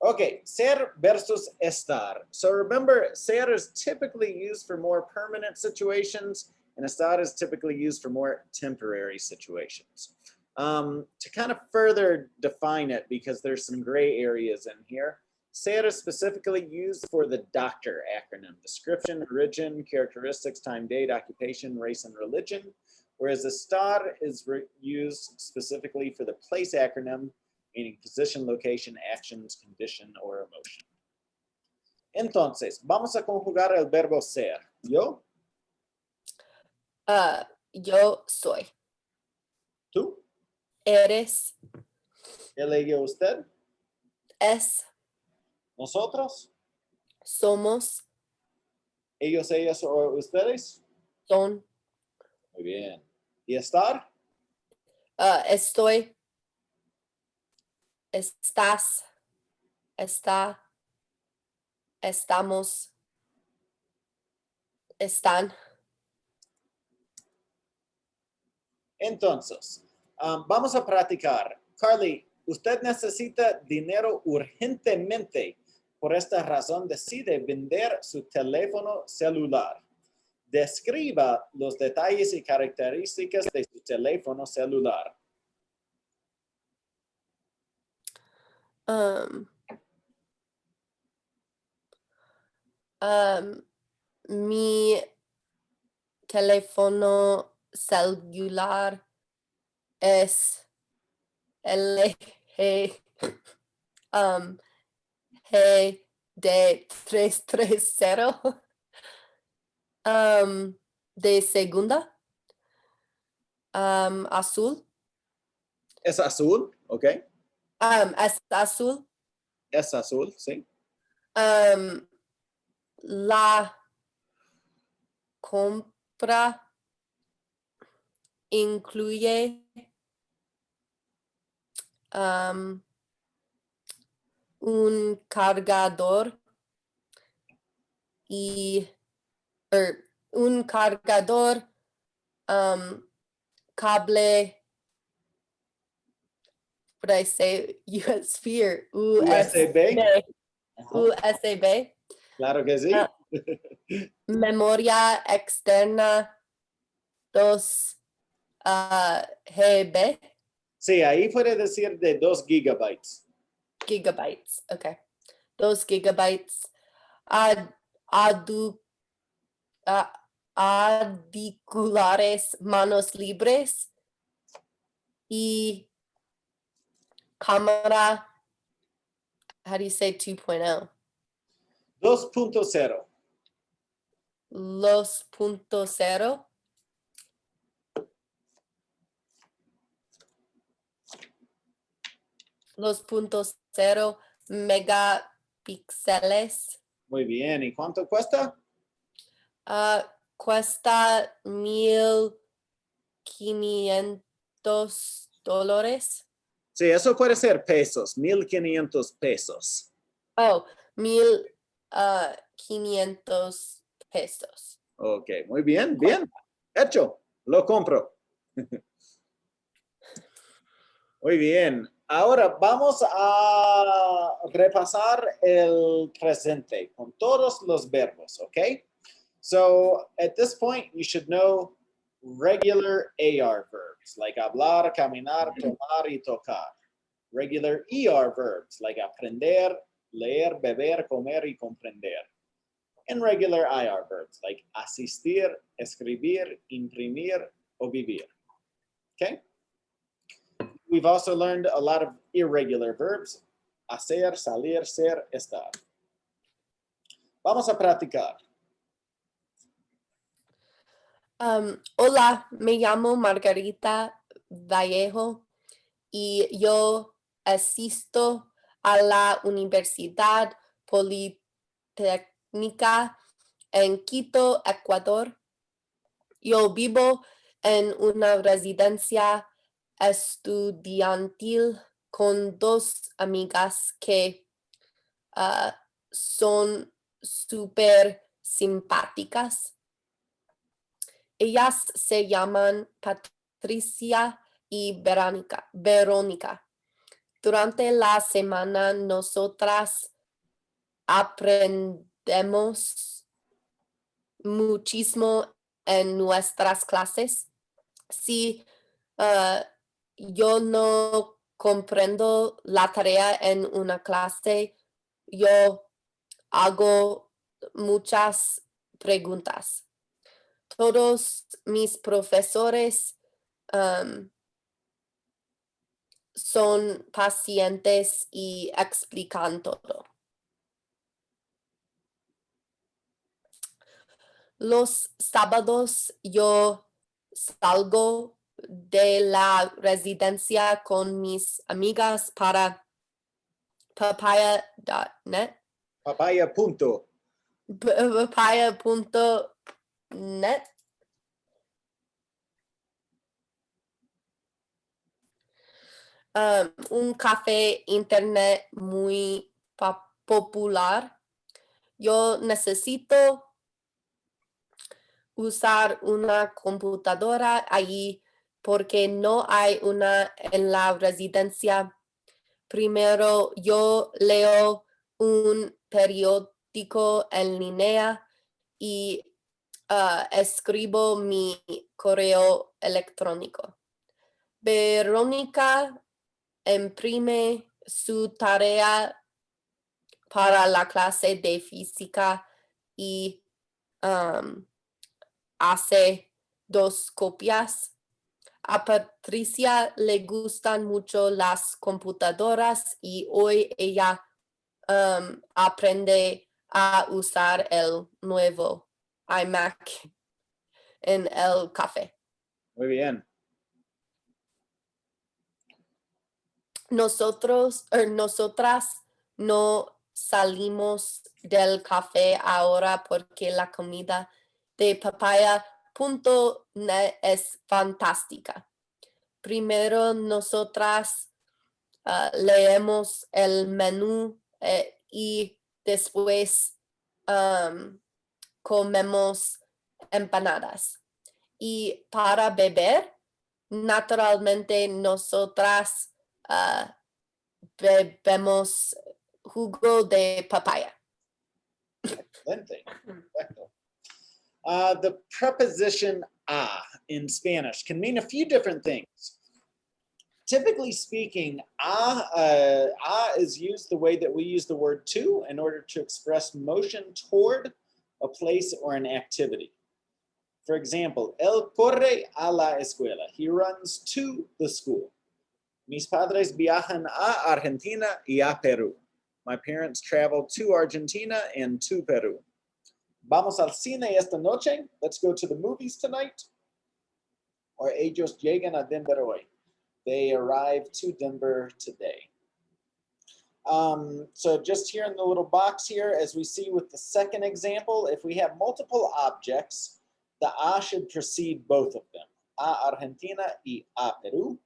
Speaker 1: Okay, ser versus estar. So remember, ser is typically used for more permanent situations, and estar is typically used for more temporary situations. To kind of further define it, because there's some gray areas in here, ser is specifically used for the doctor acronym: description, origin, characteristics, time, date, occupation, race, and religion, whereas estar is used specifically for the place acronym, meaning position, location, actions, condition, or emotion. Entonces, vamos a conjugar el verbo ser. Yo,
Speaker 7: yo soy,
Speaker 1: tú,
Speaker 7: eres,
Speaker 1: él, ella, usted,
Speaker 7: es,
Speaker 1: nosotros,
Speaker 7: somos,
Speaker 1: ellos, ellas o ustedes.
Speaker 7: son,
Speaker 1: Muy bien. ¿Y estar?
Speaker 7: estoy, estás, está, estamos, están.
Speaker 1: Entonces, vamos a practicar. Carly, usted necesita dinero urgentemente. Por esta razón decide vender su teléfono celular. Describa los detalles y características de su teléfono celular.
Speaker 7: Mi teléfono celular es LG G de 330 de segunda, azul,
Speaker 1: ¿Es azul? ¿Ok?
Speaker 7: es azul.
Speaker 1: Es azul, sí.
Speaker 7: La compra incluye un cargador y un cargador, cable, what I say, USB or
Speaker 1: USB. Ajá,
Speaker 7: USB,
Speaker 1: claro que sí.
Speaker 7: Ah. memoria externa 2 GB,
Speaker 1: Sí, ahí puede decir de 2 gigabytes.
Speaker 7: gigabytes, okay, 2 gigabytes, adu, auriculares manos libres y cámara, how do you say 2.0?
Speaker 1: 2.0.
Speaker 7: Los punto cero. Los puntos 0 megapíxeles.
Speaker 1: Muy bien. ¿Y cuánto cuesta?
Speaker 7: Cuesta $1,500.
Speaker 1: Sí, eso puede ser pesos, 1,500 pesos.
Speaker 7: Oh, 1,500 pesos.
Speaker 1: Ok, muy bien, bien. Hecho, lo compro. Muy bien. Ahora vamos a repasar el presente con todos los verbos, ¿ok? So at this point, you should know regular AR verbs like hablar, caminar, tomar y tocar. Regular ER verbs like aprender, leer, beber, comer y comprender. And regular IR verbs like asistir, escribir, imprimir o vivir. Okay? We've also learned a lot of irregular verbs: hacer, salir, ser, estar. Vamos a practicar.
Speaker 7: Hola, me llamo Margarita Vallejo y yo asisto a la Universidad Politécnica en Quito, Ecuador. Yo vivo en una residencia estudiantil con dos amigas que son súper simpáticas. Ellas se llaman Patricia y Verónica. Durante la semana nosotras aprendemos muchísimo en nuestras clases. Si yo no comprendo la tarea en una clase, yo hago muchas preguntas. Todos mis profesores son pacientes y explican todo. Los sábados yo salgo de la residencia con mis amigas para papaya.net.
Speaker 1: Papaya punto.
Speaker 7: Papaya.net. Un café internet muy popular. Yo necesito usar una computadora allí porque no hay una en la residencia. Primero yo leo un periódico en línea y escribo mi correo electrónico. Verónica imprime su tarea para la clase de física y hace 2 copias. A Patricia le gustan mucho las computadoras y hoy ella aprende a usar el nuevo iMac en el café.
Speaker 1: Muy bien.
Speaker 7: Nosotras no salimos del café ahora porque la comida de papaya.net es fantástica. Primero nosotras leemos el menú y después comemos empanadas. Y para beber, naturalmente nosotras bebemos jugo de papaya.
Speaker 1: Excelente. Perfecto. The preposition a in Spanish can mean a few different things. Typically speaking, a is used the way that we use the word to in order to express motion toward a place or an activity. For example, él corre a la escuela. He runs to the school. Mis padres viajan a Argentina y a Perú. My parents travel to Argentina and to Peru. Vamos al cine esta noche. Let's go to the movies tonight. Or ellos llegan a Denver hoy. They arrive to Denver today. So just here in the little box here, as we see with the second example, if we have multiple objects, the a should precede both of them. A Argentina y a Peru.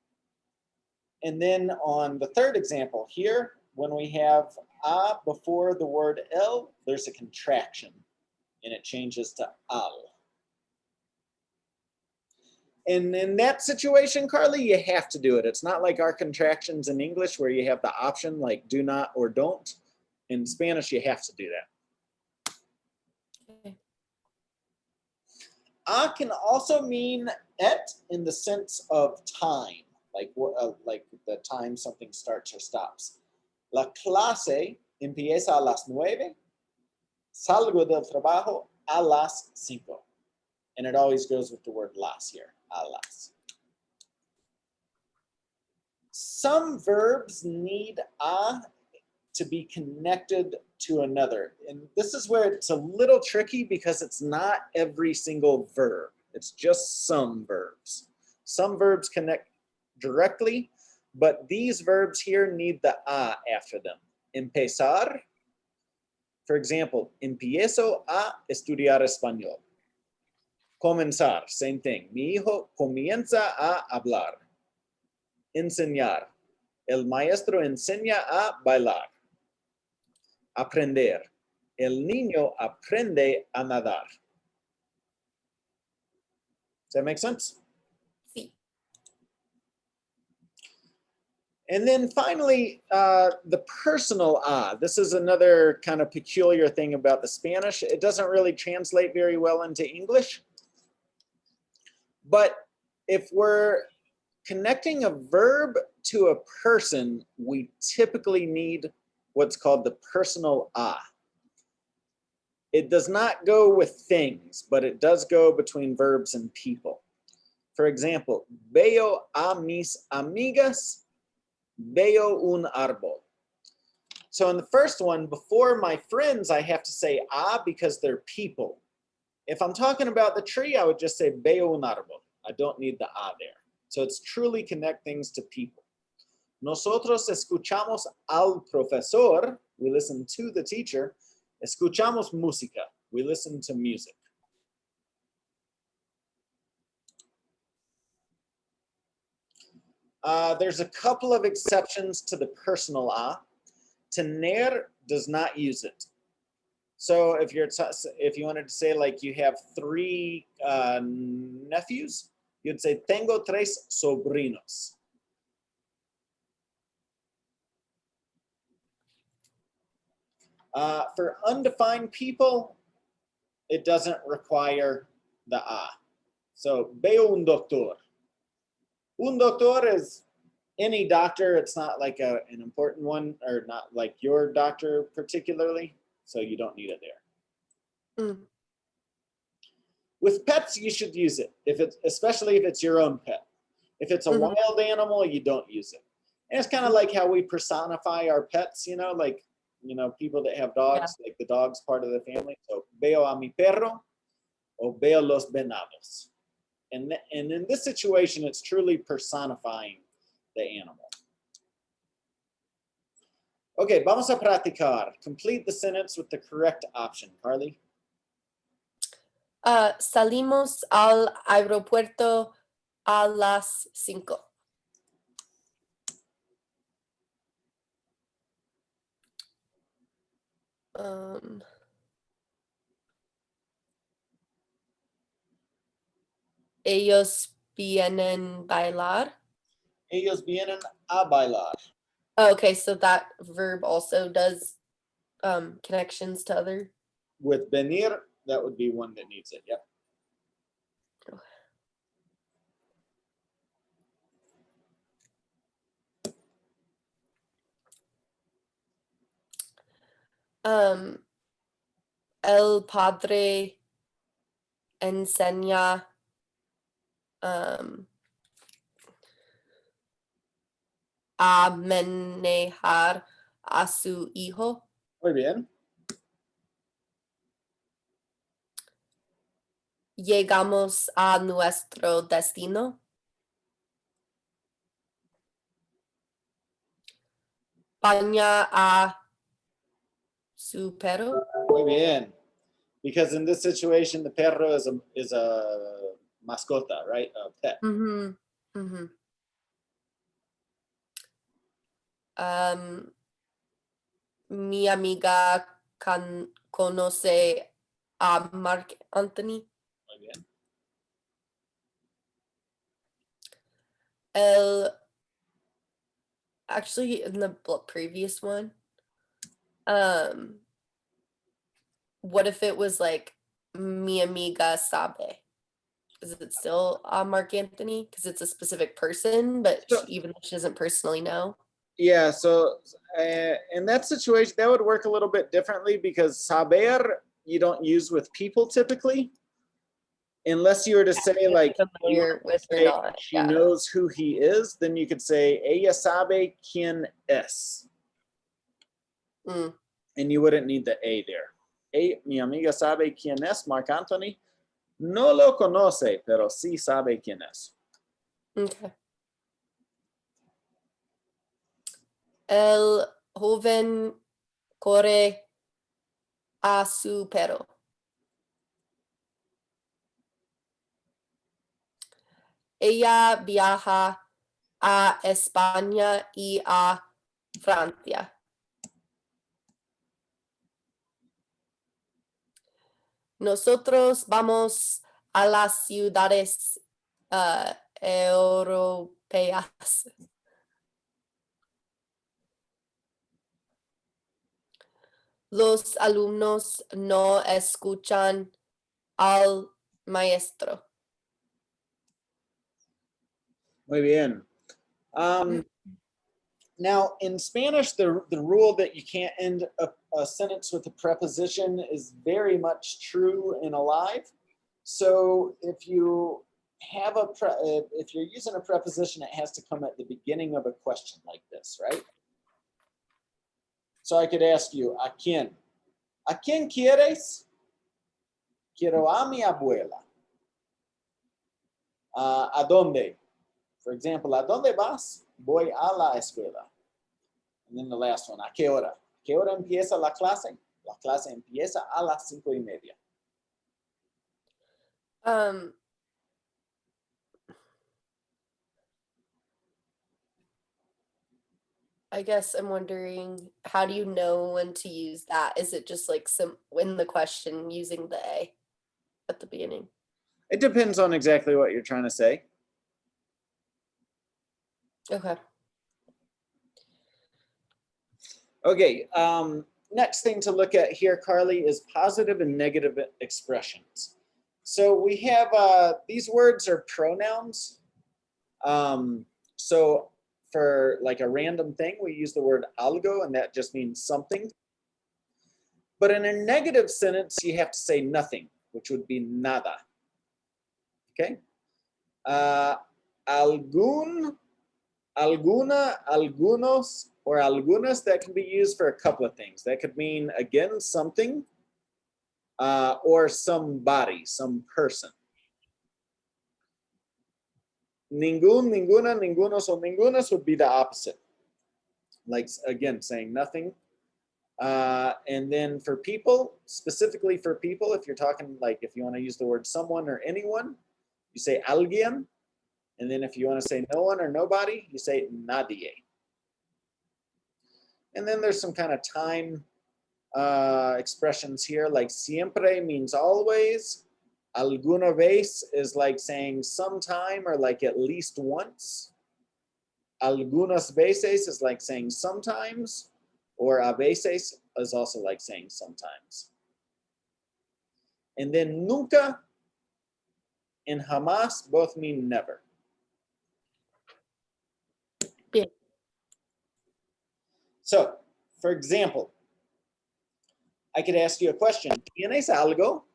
Speaker 1: And then on the third example here, when we have a before the word el, there's a contraction and it changes to al. And in that situation, Carly, you have to do it. It's not like our contractions in English where you have the option like do not or don't. In Spanish, you have to do that.
Speaker 7: Okay.
Speaker 1: A can also mean et in the sense of time, like the time something starts or stops. La clase empieza a las 9, salgo del trabajo a las 5. And it always goes with the word las here, a las. Some verbs need a to be connected to another. And this is where it's a little tricky because it's not every single verb. It's just some verbs. Some verbs connect directly. but these verbs here need the a after them. Empezar, for example, empiezo a estudiar español. Comenzar, same thing. Mi hijo comienza a hablar. Enseñar. El maestro enseña a bailar. Aprender. El niño aprende a nadar. Does that make sense?
Speaker 7: Sí.
Speaker 1: And then finally, the personal a. This is another kind of peculiar thing about the Spanish. It doesn't really translate very well into English. But if we're connecting a verb to a person, we typically need what's called the personal a. It does not go with things, but it does go between verbs and people. For example, veo a mis amigas, veo un árbol. So in the first one, before my friends, I have to say a because they're people. If I'm talking about the tree, I would just say veo un árbol. I don't need the a there. So it's truly connect things to people. Nosotros escuchamos al profesor. We listen to the teacher. Escuchamos música. We listen to music. There's a couple of exceptions to the personal a. Tener does not use it. So if you wanted to say like you have 3 nephews, you'd say tengo 3 sobrinos. For undefined people, it doesn't require the a. So veo un doctor. Un doctor is any doctor. It's not like an important one, or not like your doctor particularly. So you don't need it there.
Speaker 7: Mm.
Speaker 1: With pets, you should use it, especially if it's your own pet. If it's a wild animal, you don't use it. And it's kind of like how we personify our pets, like people that have dogs, like the dog's part of the family. So veo a mi perro o veo los venados. And in this situation, it's truly personifying the animal. Okay, vamos a practicar. Complete the sentence with the correct option, Carly.
Speaker 7: Salimos al aeropuerto a las 5. Ellos vienen bailar.
Speaker 1: Ellos vienen a bailar.
Speaker 7: Okay, so that verb also does connections to other.
Speaker 1: With venir, that would be one that needs it. Yep.
Speaker 7: El padre enseña a manejar a su hijo.
Speaker 1: Muy bien.
Speaker 7: Llegamos a nuestro destino. Baña a su perro.
Speaker 1: Muy bien. Because in this situation, the perro is a mascota, right? A pet.
Speaker 7: Mi amiga conoce a Mark Anthony.
Speaker 1: Muy bien.
Speaker 7: Actually, in the previous one, what if it was like mi amiga sabe? Is it still Mark Anthony? Because it's a specific person, but even if she doesn't personally know.
Speaker 1: Yeah, so in that situation, that would work a little bit differently because saber you don't use with people typically, unless you were to say like
Speaker 7: Familiar with or not.
Speaker 1: she knows who he is, then you could say ella sabe quién es, and you wouldn't need the a there. Mi amiga sabe quién es Mark Anthony. No lo conoce, pero sí sabe quién es.
Speaker 7: Okay. El joven corre a su perro. Ella viaja a España y a Francia. Nosotros vamos a las ciudades europeas. Los alumnos no escuchan al maestro.
Speaker 1: Muy bien. Now, in Spanish, the rule that you can't end a sentence with a preposition is very much true and alive. So if you have if you're using a preposition, it has to come at the beginning of a question like this, right? So I could ask you, ¿a quién? ¿A quién quieres? Quiero a mi abuela. ¿A dónde? For example, ¿a dónde vas? Voy a la escuela. And then the last one, ¿a qué hora? ¿A qué hora empieza la clase? La clase empieza a las 5:30.
Speaker 7: I guess I'm wondering, how do you know when to use that? Is it just like in the question using the A at the beginning?
Speaker 1: It depends on exactly what you're trying to say.
Speaker 7: Okay.
Speaker 1: Okay, next thing to look at here, Carly, is positive and negative expressions. So we have, these words are pronouns. So for like a random thing, we use the word algo, and that just means something. But in a negative sentence, you have to say nothing, which would be nada. Okay? Algún, alguna, algunos, or algunas, that can be used for a couple of things. That could mean, again, something, or somebody, some person. Ningún, ninguna, ningunos, or ningunas would be the opposite. Like, again, saying nothing. And then for people, specifically for people, if you're talking, like, if you want to use the word someone or anyone, you say alguien. And then if you want to say no one or nobody, you say nadie. And then there's some kind of time expressions here, like siempre means always. Alguna vez is like saying sometime or like at least once. Algunas veces is like saying sometimes, or a veces is also like saying sometimes. And then nunca and jamás both mean never.
Speaker 7: Yeah.
Speaker 1: So, for example, I could ask you a question. ¿Tienes algo?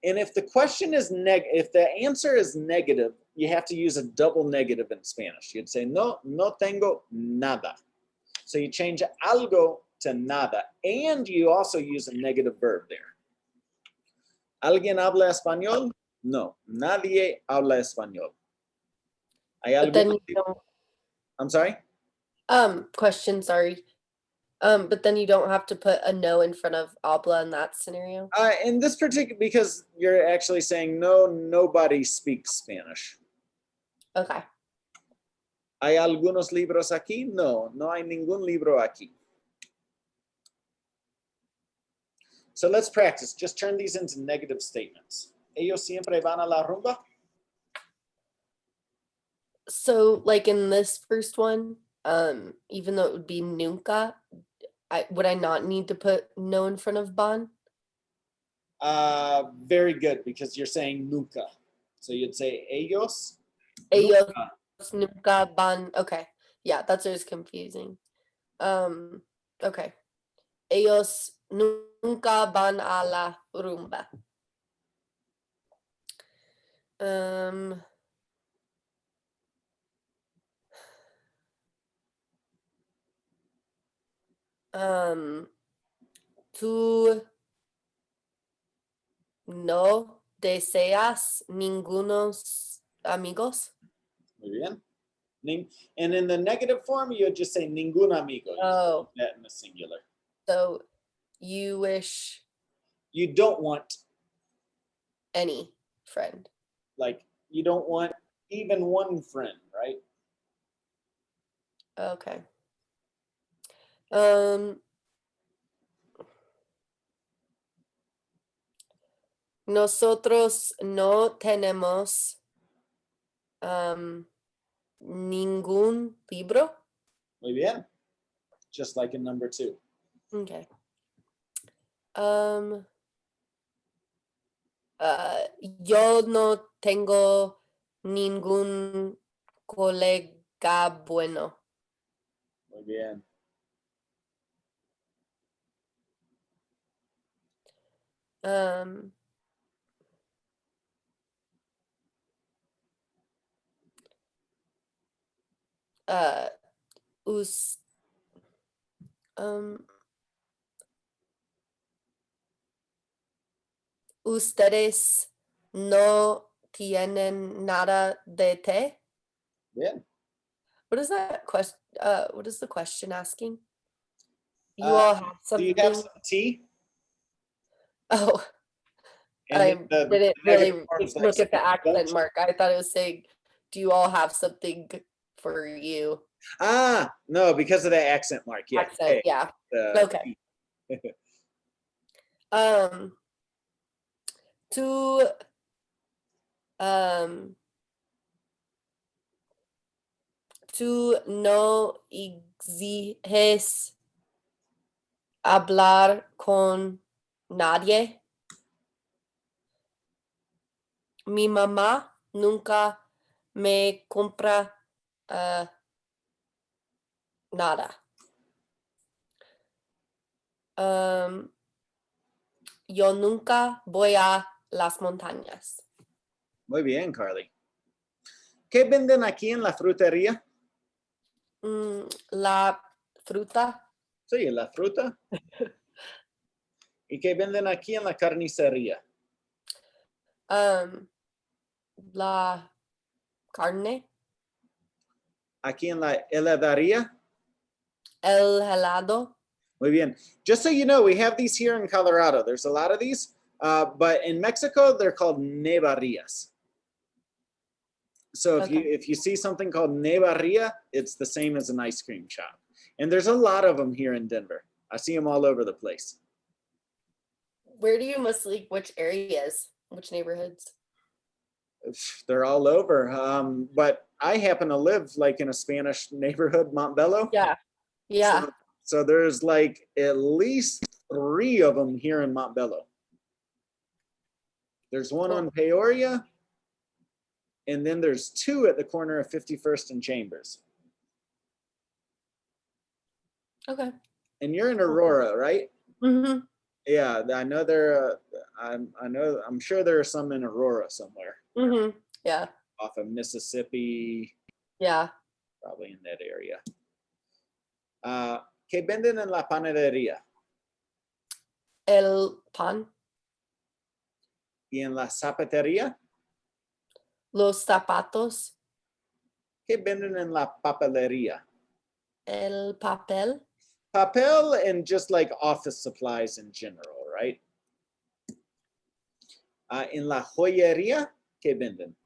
Speaker 1: And if the question is if the answer is negative, you have to use a double negative in Spanish. You'd say, no, no tengo nada. So you change algo to nada, and you also use a negative verb there. ¿Alguien habla español? No, nadie habla español.
Speaker 7: But then you don't,
Speaker 1: I'm sorry?
Speaker 7: question, sorry. But then you don't have to put a no in front of habla in that scenario.
Speaker 1: In this particular, because you're actually saying no, nobody speaks Spanish.
Speaker 7: Okay.
Speaker 1: ¿Hay algunos libros aquí? No, no hay ningún libro aquí. So let's practice. Just turn these into negative statements. Ellos siempre van a la rumba?
Speaker 7: So like in this first one, even though it would be nunca, would I not need to put no in front of ban?
Speaker 1: Very good, because you're saying nunca. So you'd say ellos.
Speaker 7: Ellos
Speaker 1: Nunca.
Speaker 7: nunca van. Okay. Yeah, that's what was confusing. Okay. Ellos nunca van a la rumba. Tú no deseas ningunos amigos.
Speaker 1: Muy bien. And in the negative form, you would just say ningún amigo. You
Speaker 7: Oh,
Speaker 1: put that in the singular.
Speaker 7: so you wish
Speaker 1: You don't want,
Speaker 7: any friend.
Speaker 1: like, you don't want even one friend, right?
Speaker 7: Okay. Nosotros no tenemos ningún libro.
Speaker 1: Muy bien. Just like in number 2.
Speaker 7: Okay. Yo no tengo ningún colega bueno.
Speaker 1: Muy bien.
Speaker 7: Us, ustedes no tienen nada de té?
Speaker 1: Bien.
Speaker 7: What is that question? What is the question asking? You
Speaker 1: Uh,
Speaker 7: all have
Speaker 1: Do
Speaker 7: something?
Speaker 1: you have some tea?
Speaker 7: Oh,
Speaker 1: And
Speaker 7: I
Speaker 1: then the
Speaker 7: didn't
Speaker 1: negative
Speaker 7: really
Speaker 1: form is like
Speaker 7: look at the
Speaker 1: saying, "Don't
Speaker 7: accent
Speaker 1: you?"
Speaker 7: mark. I thought it was saying, do you all have something for you?
Speaker 1: Ah, no, because of the accent mark. Yeah.
Speaker 7: Accent,
Speaker 1: Hey,
Speaker 7: yeah.
Speaker 1: the
Speaker 7: Okay.
Speaker 1: tea.
Speaker 7: Tú no exiges hablar con nadie. Mi mamá nunca me compra nada. Yo nunca voy a las montañas.
Speaker 1: Muy bien, Carly. ¿Qué venden aquí en la frutería?
Speaker 7: La fruta.
Speaker 1: Sí, la fruta. ¿Y qué venden aquí en la carnicería?
Speaker 7: La carne.
Speaker 1: Aquí en la heladería.
Speaker 7: El helado.
Speaker 1: Muy bien. Just so you know, we have these here in Colorado. There's a lot of these, but in Mexico, they're called nevarrillas. So if you see something called nevarrilla, it's the same as an ice cream shop. And there's a lot of them here in Denver. I see them all over the place.
Speaker 7: Where do you mostly, which areas, which neighborhoods?
Speaker 1: They're all over. But I happen to live like in a Spanish neighborhood, Montbello.
Speaker 7: Yeah. Yeah.
Speaker 1: So there's like at least 3 of them here in Montbello. There's one on Peoria, and then there's 2 at the corner of 51st and Chambers.
Speaker 7: Okay.
Speaker 1: And you're in Aurora, right?
Speaker 7: Mm-hmm.
Speaker 1: Yeah, I know I'm sure there are some in Aurora somewhere.
Speaker 7: Mm-hmm. Yeah.
Speaker 1: Off of Mississippi.
Speaker 7: Yeah.
Speaker 1: Probably in that area. ¿Qué venden en la panadería?
Speaker 7: El pan.
Speaker 1: ¿Y en la zapatería?
Speaker 7: Los zapatos.
Speaker 1: ¿Qué venden en la papelería?
Speaker 7: El papel.
Speaker 1: Papel and just like office supplies in general, right? En la joyería, ¿qué venden?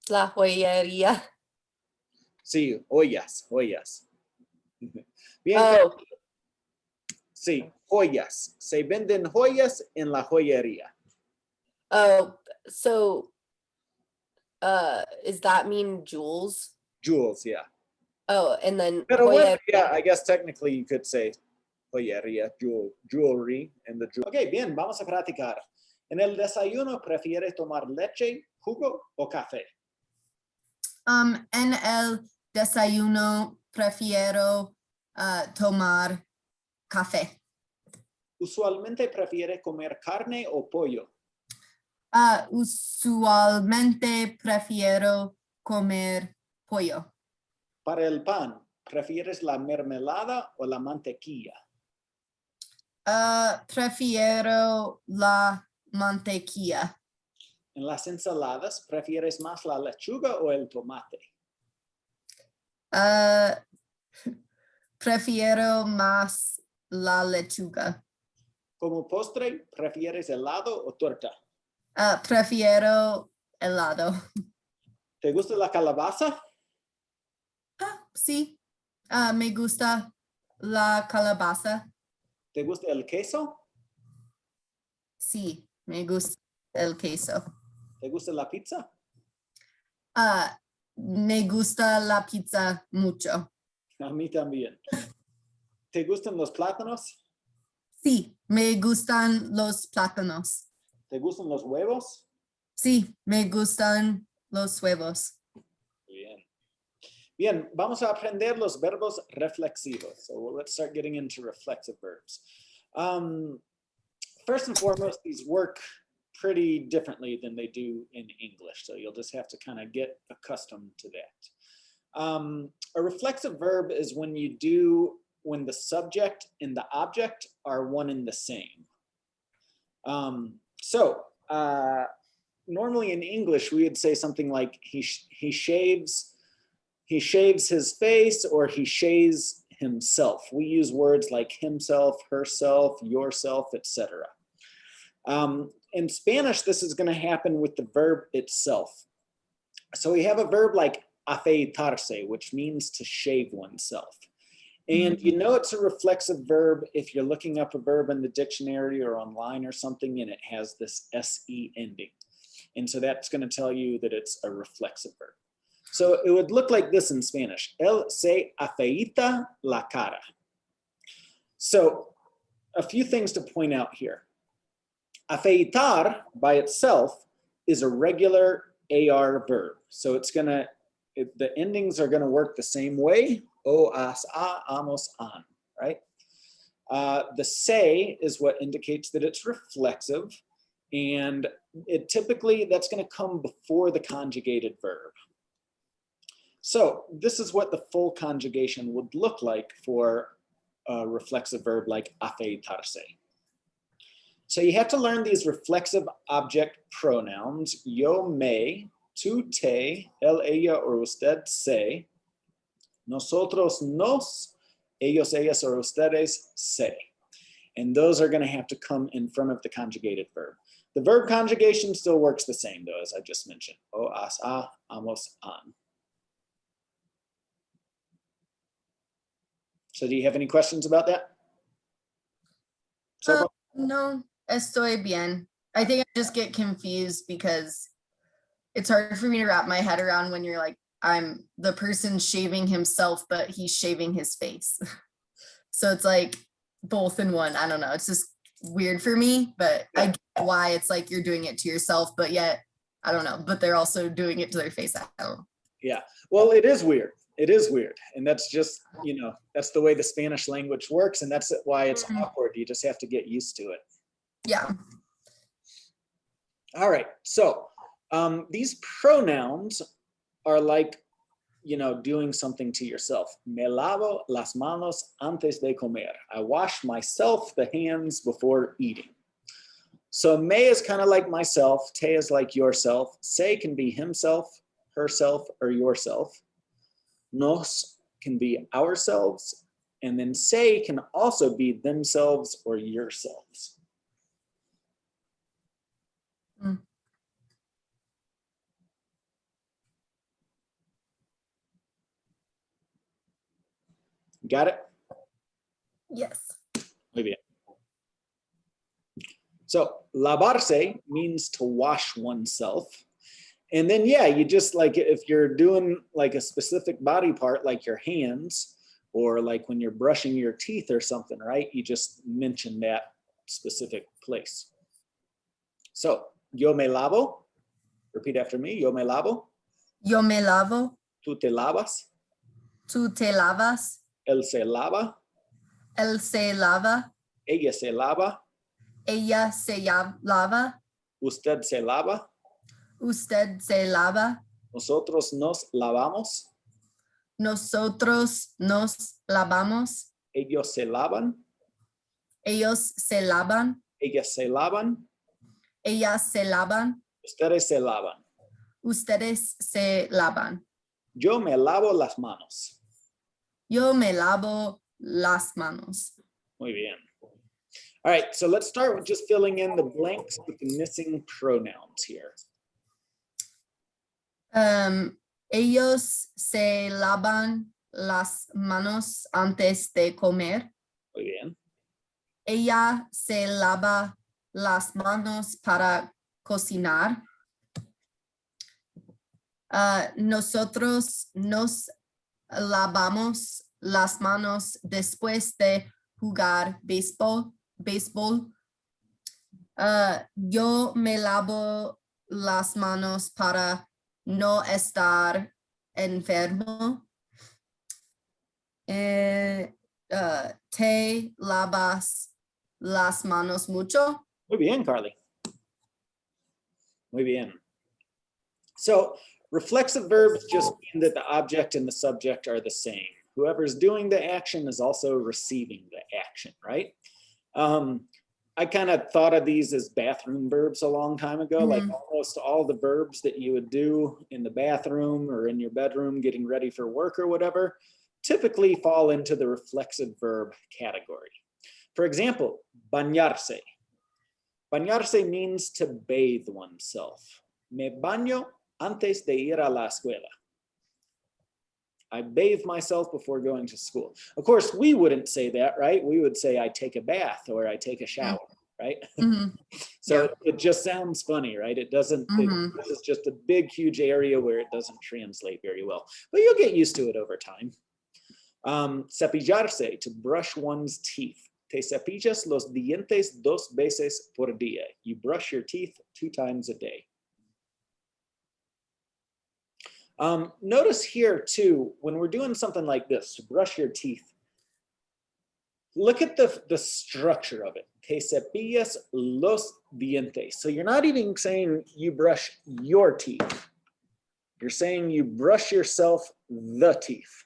Speaker 7: La joyería.
Speaker 1: Sí, joyas. Bien.
Speaker 7: Oh,
Speaker 1: Sí, joyas. Se venden joyas en la joyería.
Speaker 7: oh, so does that mean jewels?
Speaker 1: Jewels, yeah.
Speaker 7: Oh, and then
Speaker 1: Pero bueno,
Speaker 7: joyería.
Speaker 1: yeah, I guess technically you could say joyería, jewelry, and the jewel. Okay, bien, vamos a practicar. En el desayuno, ¿prefieres tomar leche, jugo o café?
Speaker 8: En el desayuno prefiero tomar café.
Speaker 1: Usualmente prefieres comer carne o pollo.
Speaker 8: Usualmente prefiero comer pollo.
Speaker 1: Para el pan, ¿prefieres la mermelada o la mantequilla?
Speaker 8: Prefiero la mantequilla.
Speaker 1: En las ensaladas, ¿prefieres más la lechuga o el tomate?
Speaker 8: Ah, prefiero más la lechuga.
Speaker 1: Como postre, ¿prefieres helado o torta?
Speaker 8: Ah, prefiero helado.
Speaker 1: ¿Te gusta la calabaza?
Speaker 8: Sí. Ah, me gusta la calabaza.
Speaker 1: ¿Te gusta el queso?
Speaker 8: Sí, me gusta el queso.
Speaker 1: ¿Te gusta la pizza?
Speaker 8: Ah, me gusta la pizza mucho.
Speaker 1: A mí también. ¿Te gustan los plátanos?
Speaker 8: Sí, me gustan los plátanos.
Speaker 1: ¿Te gustan los huevos?
Speaker 8: Sí, me gustan los huevos.
Speaker 1: Bien. Bien, vamos a aprender los verbos reflexivos. So let's start getting into reflexive verbs. First and foremost, these work pretty differently than they do in English. So you'll just have to kind of get accustomed to that. A reflexive verb is when the subject and the object are one and the same. Normally in English, we would say something like he shaves his face, or he shaves himself. We use words like himself, herself, yourself, etc. In Spanish, this is going to happen with the verb itself. So we have a verb like afeitarse, which means to shave oneself. And you know it's a reflexive verb if you're looking up a verb in the dictionary or online or something and it has this SE ending. And so that's going to tell you that it's a reflexive verb. So it would look like this in Spanish. Él se afeita la cara. So a few things to point out here. Afeitar by itself is a regular AR verb. So it's the endings are going to work the same way. O, as, a, amos, an, right? The se is what indicates that it's reflexive. And that's going to come before the conjugated verb. So this is what the full conjugation would look like for a reflexive verb like afeitarse. So you have to learn these reflexive object pronouns. Yo, me, tú, te, él, ella, or usted, se. Nosotros, nos, ellos, ellas, or ustedes, se. And those are going to have to come in front of the conjugated verb. The verb conjugation still works the same, though, as I just mentioned. O, as, a, amos, an. So do you have any questions about that? So
Speaker 8: No, estoy bien. I think I just get confused because it's hard for me to wrap my head around when you're like, I'm the person shaving himself, but he's shaving his face. So it's like both in one. I don't know. It's just weird for me, but I get why it's like you're doing it to yourself, but yet, I don't know, but they're also doing it to their face. I don't know.
Speaker 1: Yeah, well, it is weird. It is weird. And that's just, that's the way the Spanish language works. And that's why it's awkward. You just have to get used to it.
Speaker 8: Yeah.
Speaker 1: All right. So these pronouns are like, doing something to yourself. Me lavo las manos antes de comer. I wash myself the hands before eating. So me is kind of like myself. Te is like yourself. Se can be himself, herself, or yourself. Nos can be ourselves. And then se can also be themselves or yourselves. Got it?
Speaker 8: Yes.
Speaker 1: Muy bien. So lavarse means to wash oneself. And then, you just like, if you're doing like a specific body part, like your hands, or like when you're brushing your teeth or something, right? You just mention that specific place. So, yo me lavo. Repeat after me. Yo me lavo.
Speaker 8: Yo me lavo.
Speaker 1: Tú te lavas.
Speaker 8: Tú te lavas.
Speaker 1: Él se lava.
Speaker 8: Él se lava.
Speaker 1: Ella se lava.
Speaker 8: Ella se lava.
Speaker 1: Usted se lava.
Speaker 8: Usted se lava.
Speaker 1: Nosotros nos lavamos.
Speaker 8: Nosotros nos lavamos.
Speaker 1: Ellos se lavan.
Speaker 8: Ellos se lavan.
Speaker 1: Ellas se lavan.
Speaker 8: Ellas se lavan.
Speaker 1: Ustedes se lavan.
Speaker 8: Ustedes se lavan.
Speaker 1: Yo me lavo las manos.
Speaker 8: Yo me lavo las manos.
Speaker 1: Muy bien. All right, so let's start with just filling in the blanks with the missing pronouns here.
Speaker 8: Ellos se lavan las manos antes de comer.
Speaker 1: Muy bien.
Speaker 8: Ella se lava las manos para cocinar. Nosotros nos lavamos las manos después de jugar béisbol. Yo me lavo las manos para no estar enfermo. ¿Te lavas las manos mucho?
Speaker 1: Muy bien, Carly. Muy bien. So reflexive verbs just mean that the object and the subject are the same. Whoever's doing the action is also receiving the action, right? I kind of thought of these as bathroom verbs a long time ago, like almost all the verbs that you would do in the bathroom or in your bedroom getting ready for work or whatever, typically fall into the reflexive verb category. For example, bañarse. Bañarse means to bathe oneself. Me baño antes de ir a la escuela. I bathe myself before going to school. Of course, we wouldn't say that, right? We would say I take a bath or I take a shower, right? So
Speaker 8: Yeah.
Speaker 1: it just sounds funny, right? It doesn't, this is just a big, huge area where it doesn't translate very well, but you'll get used to it over time. Cepillarse, to brush one's teeth. Te cepillas los dientes 2 veces por día. You brush your teeth 2 times a day. Notice here too, when we're doing something like this, to brush your teeth, look at the structure of it. Te cepillas los dientes. So you're not even saying you brush your teeth. You're saying you brush yourself the teeth.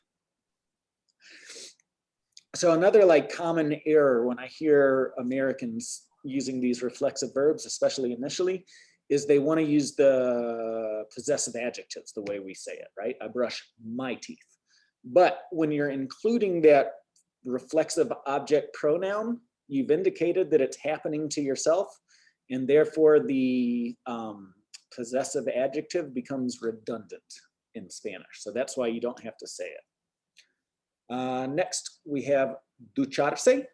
Speaker 1: So another like common error when I hear Americans using these reflexive verbs, especially initially, is they want to use the possessive adjectives the way we say it, right? I brush my teeth. But when you're including that reflexive object pronoun, you've indicated that it's happening to yourself, and therefore the possessive adjective becomes redundant in Spanish. So that's why you don't have to say it. Next, we have ducharse.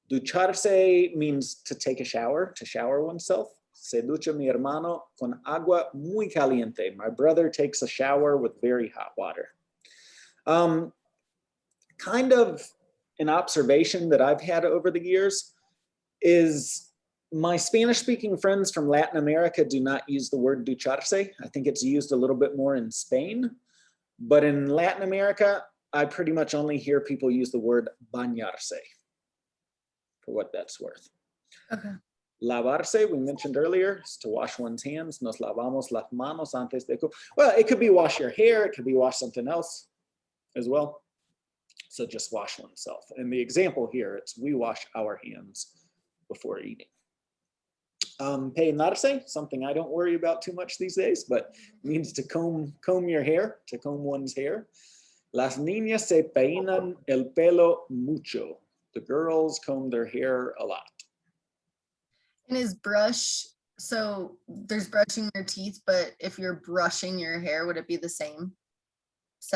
Speaker 1: Ducharse means to take a shower, to shower oneself. Se ducha mi hermano con agua muy caliente. My brother takes a shower with very hot water. Kind of an observation that I've had over the years is my Spanish-speaking friends from Latin America do not use the word ducharse. I think it's used a little bit more in Spain, but in Latin America, I pretty much only hear people use the word bañarse, for what that's worth.
Speaker 8: Okay.
Speaker 1: Lavarse, we mentioned earlier, is to wash one's hands. Nos lavamos las manos antes de comer. Well, it could be wash your hair. It could be wash something else as well. So just wash oneself. And the example here, it's we wash our hands before eating. Peinarse, something I don't worry about too much these days, but means to comb your hair, to comb one's hair. Las niñas se peinan el pelo mucho. The girls comb their hair a lot.
Speaker 8: And is brush, so there's brushing your teeth, but if you're brushing your hair, would it be the same?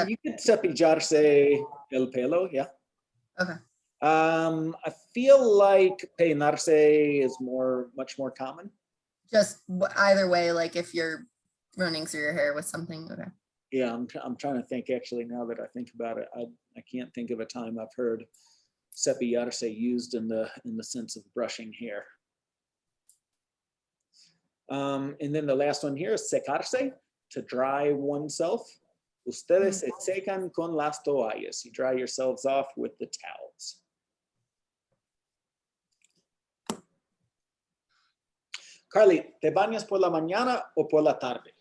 Speaker 1: You could cepillarse el pelo, yeah.
Speaker 8: Okay.
Speaker 1: I feel like peinarse is much more common.
Speaker 8: Just either way, like if you're running through your hair with something, okay.
Speaker 1: Yeah, I'm trying to think actually now that I think about it. I can't think of a time I've heard cepillarse used in the sense of brushing hair. And then the last one here is secarse, to dry oneself. Ustedes se secan con las toallas. You dry yourselves off with the towels. Carly, ¿te bañas por la mañana o por la tarde?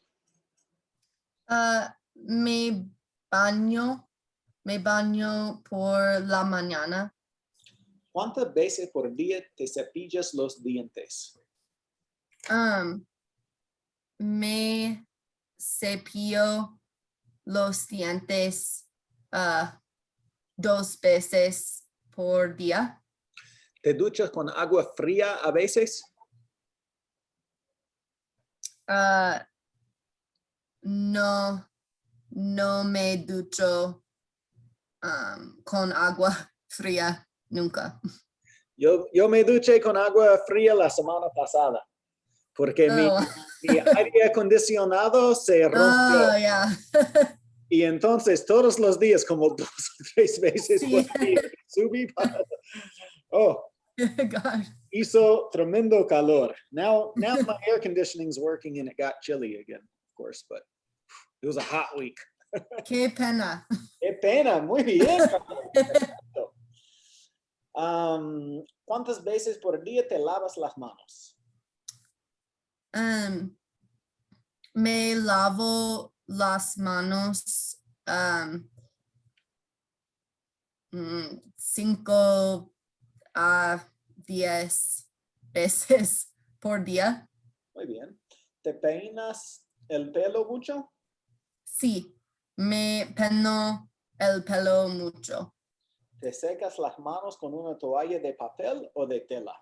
Speaker 8: Me baño por la mañana.
Speaker 1: ¿Cuántas veces por día te cepillas los dientes?
Speaker 8: Me cepillo los dientes 2 veces por día.
Speaker 1: ¿Te duchas con agua fría a veces?
Speaker 8: No, no me ducho con agua fría nunca.
Speaker 1: Yo me duché con agua fría la semana pasada porque
Speaker 8: Oh,
Speaker 1: mi aire acondicionado se rompió.
Speaker 8: oh, yeah.
Speaker 1: Y entonces todos los días, como 2 o 3 veces por
Speaker 8: Sí.
Speaker 1: día, subí para... Oh,
Speaker 8: Gosh.
Speaker 1: hizo tremendo calor. Now my air conditioning's working and it got chilly again, of course, but it was a hot week.
Speaker 8: Qué pena.
Speaker 1: Qué pena, muy bien. ¿Cuántas veces por día te lavas las manos?
Speaker 8: Me lavo las manos 5 a 10 veces por día.
Speaker 1: Muy bien. ¿Te peinas el pelo mucho?
Speaker 8: Sí, me peino el pelo mucho.
Speaker 1: ¿Te secas las manos con una toalla de papel o de tela?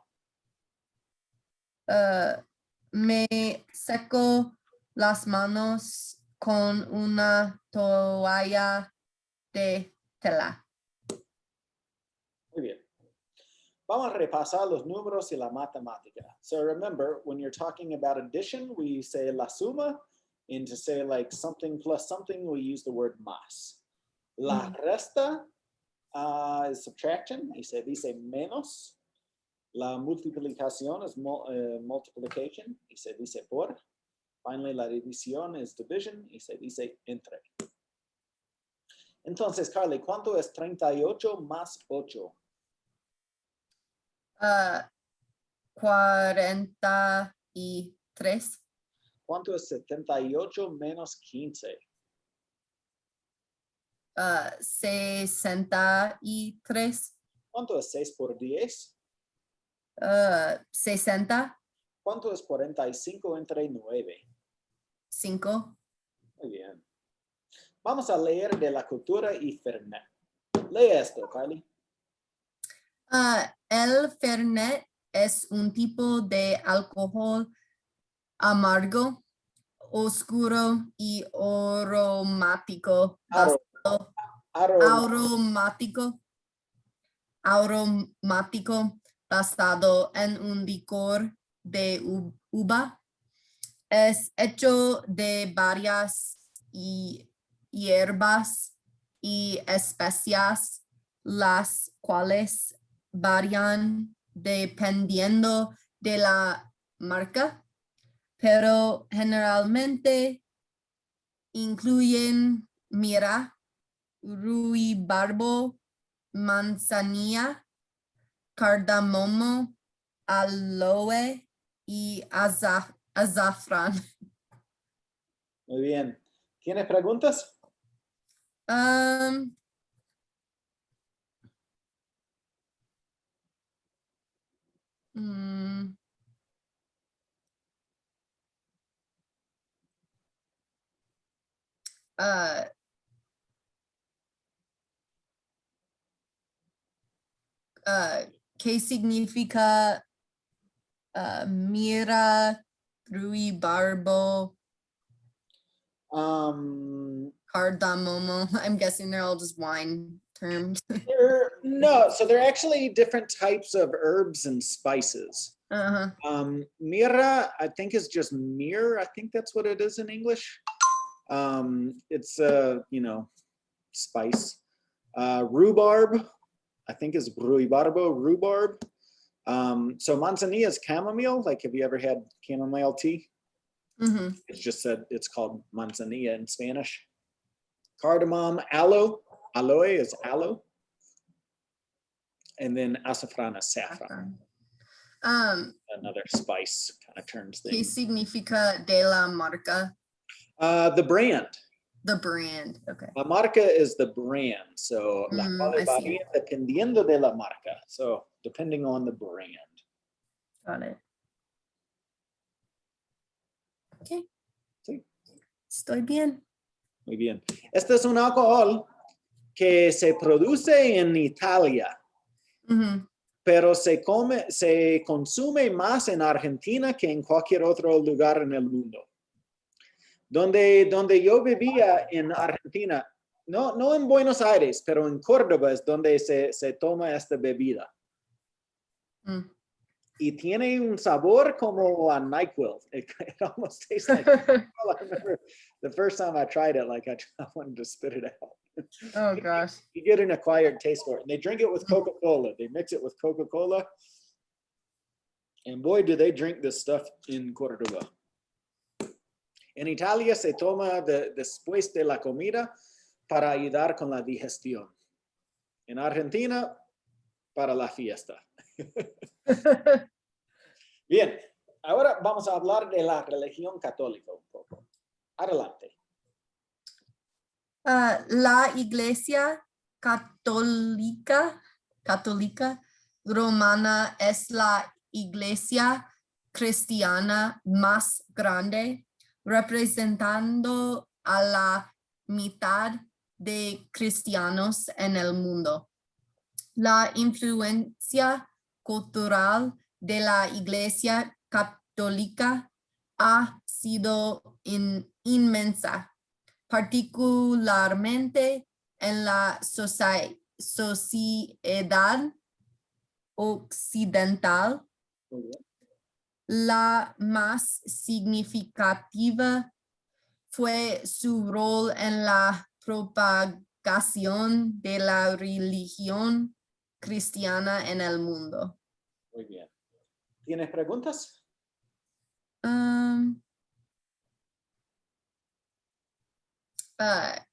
Speaker 8: Me seco las manos con una toalla de tela.
Speaker 1: Muy bien. Vamos a repasar los números y la matemática. So remember, when you're talking about addition, we say la suma, and to say like something plus something, we use the word más. La resta is subtraction, y se dice menos. La multiplicación es multiplication, y se dice por. Finally, la división es division, y se dice entre. Entonces, Carly, ¿cuánto es 38 más 8?
Speaker 8: 43.
Speaker 1: ¿Cuánto es 78 menos 15?
Speaker 8: 63.
Speaker 1: ¿Cuánto es 6 por 10?
Speaker 8: 60.
Speaker 1: ¿Cuánto es 45 entre 9?
Speaker 8: 5.
Speaker 1: Muy bien. Vamos a leer de la cultura y Fernet. Lee esto, Carly.
Speaker 8: El Fernet es un tipo de alcohol amargo, oscuro y aromático. Aromático basado en un licor de uva. Es hecho de varias hierbas y especias, las cuales varían dependiendo de la marca, pero generalmente incluyen mira, ruibarbo, manzanilla, cardamomo, aloe y azafrán.
Speaker 1: Muy bien. ¿Tienes preguntas?
Speaker 8: ¿Qué significa mira, ruibarbo, cardamomo? I'm guessing they're all just wine terms.
Speaker 1: No, so they're actually different types of herbs and spices. Mira, I think is just myrrh. I think that's what it is in English. It's spice. Rhubarb, I think is rhubarb. So manzanilla is chamomile. Like, have you ever had chamomile tea? It's just said it's called manzanilla in Spanish. Cardamom, aloe is aloe. And then azafrán is saffron. Another spice kind of turns
Speaker 8: ¿Qué
Speaker 1: things.
Speaker 8: significa de la marca?
Speaker 1: The brand.
Speaker 8: The brand, okay.
Speaker 1: La marca is the brand. So la cual
Speaker 8: I see.
Speaker 1: varía dependiendo de la marca. So depending on the brand.
Speaker 8: Got it. Okay.
Speaker 1: Sí.
Speaker 8: Estoy bien.
Speaker 1: Muy bien. Este es un alcohol. que se produce en Italia,
Speaker 8: Mhm.
Speaker 1: pero se consume más en Argentina que en cualquier otro lugar en el mundo. Donde yo vivía en Argentina, no en Buenos Aires, pero en Córdoba es donde se toma esta bebida.
Speaker 8: Mm.
Speaker 1: Y tiene un sabor como a NyQuil. It almost tastes like, I remember the first time I tried it, like I wanted to spit it out.
Speaker 8: Oh gosh.
Speaker 1: You get an acquired taste for it. And they drink it with Coca-Cola. They mix it with Coca-Cola. And boy, do they drink this stuff in Córdoba. En Italia se toma después de la comida para ayudar con la digestión. En Argentina, para la fiesta. Bien, ahora vamos a hablar de la religión católica un poco. Adelante.
Speaker 8: La Iglesia católica romana es la iglesia cristiana más grande, representando a la mitad de cristianos en el mundo. La influencia cultural de la Iglesia católica ha sido inmensa, particularmente en la sociedad occidental.
Speaker 1: Muy bien.
Speaker 8: La más significativa fue su rol en la propagación de la religión cristiana en el mundo.
Speaker 1: Muy bien. ¿Tienes preguntas?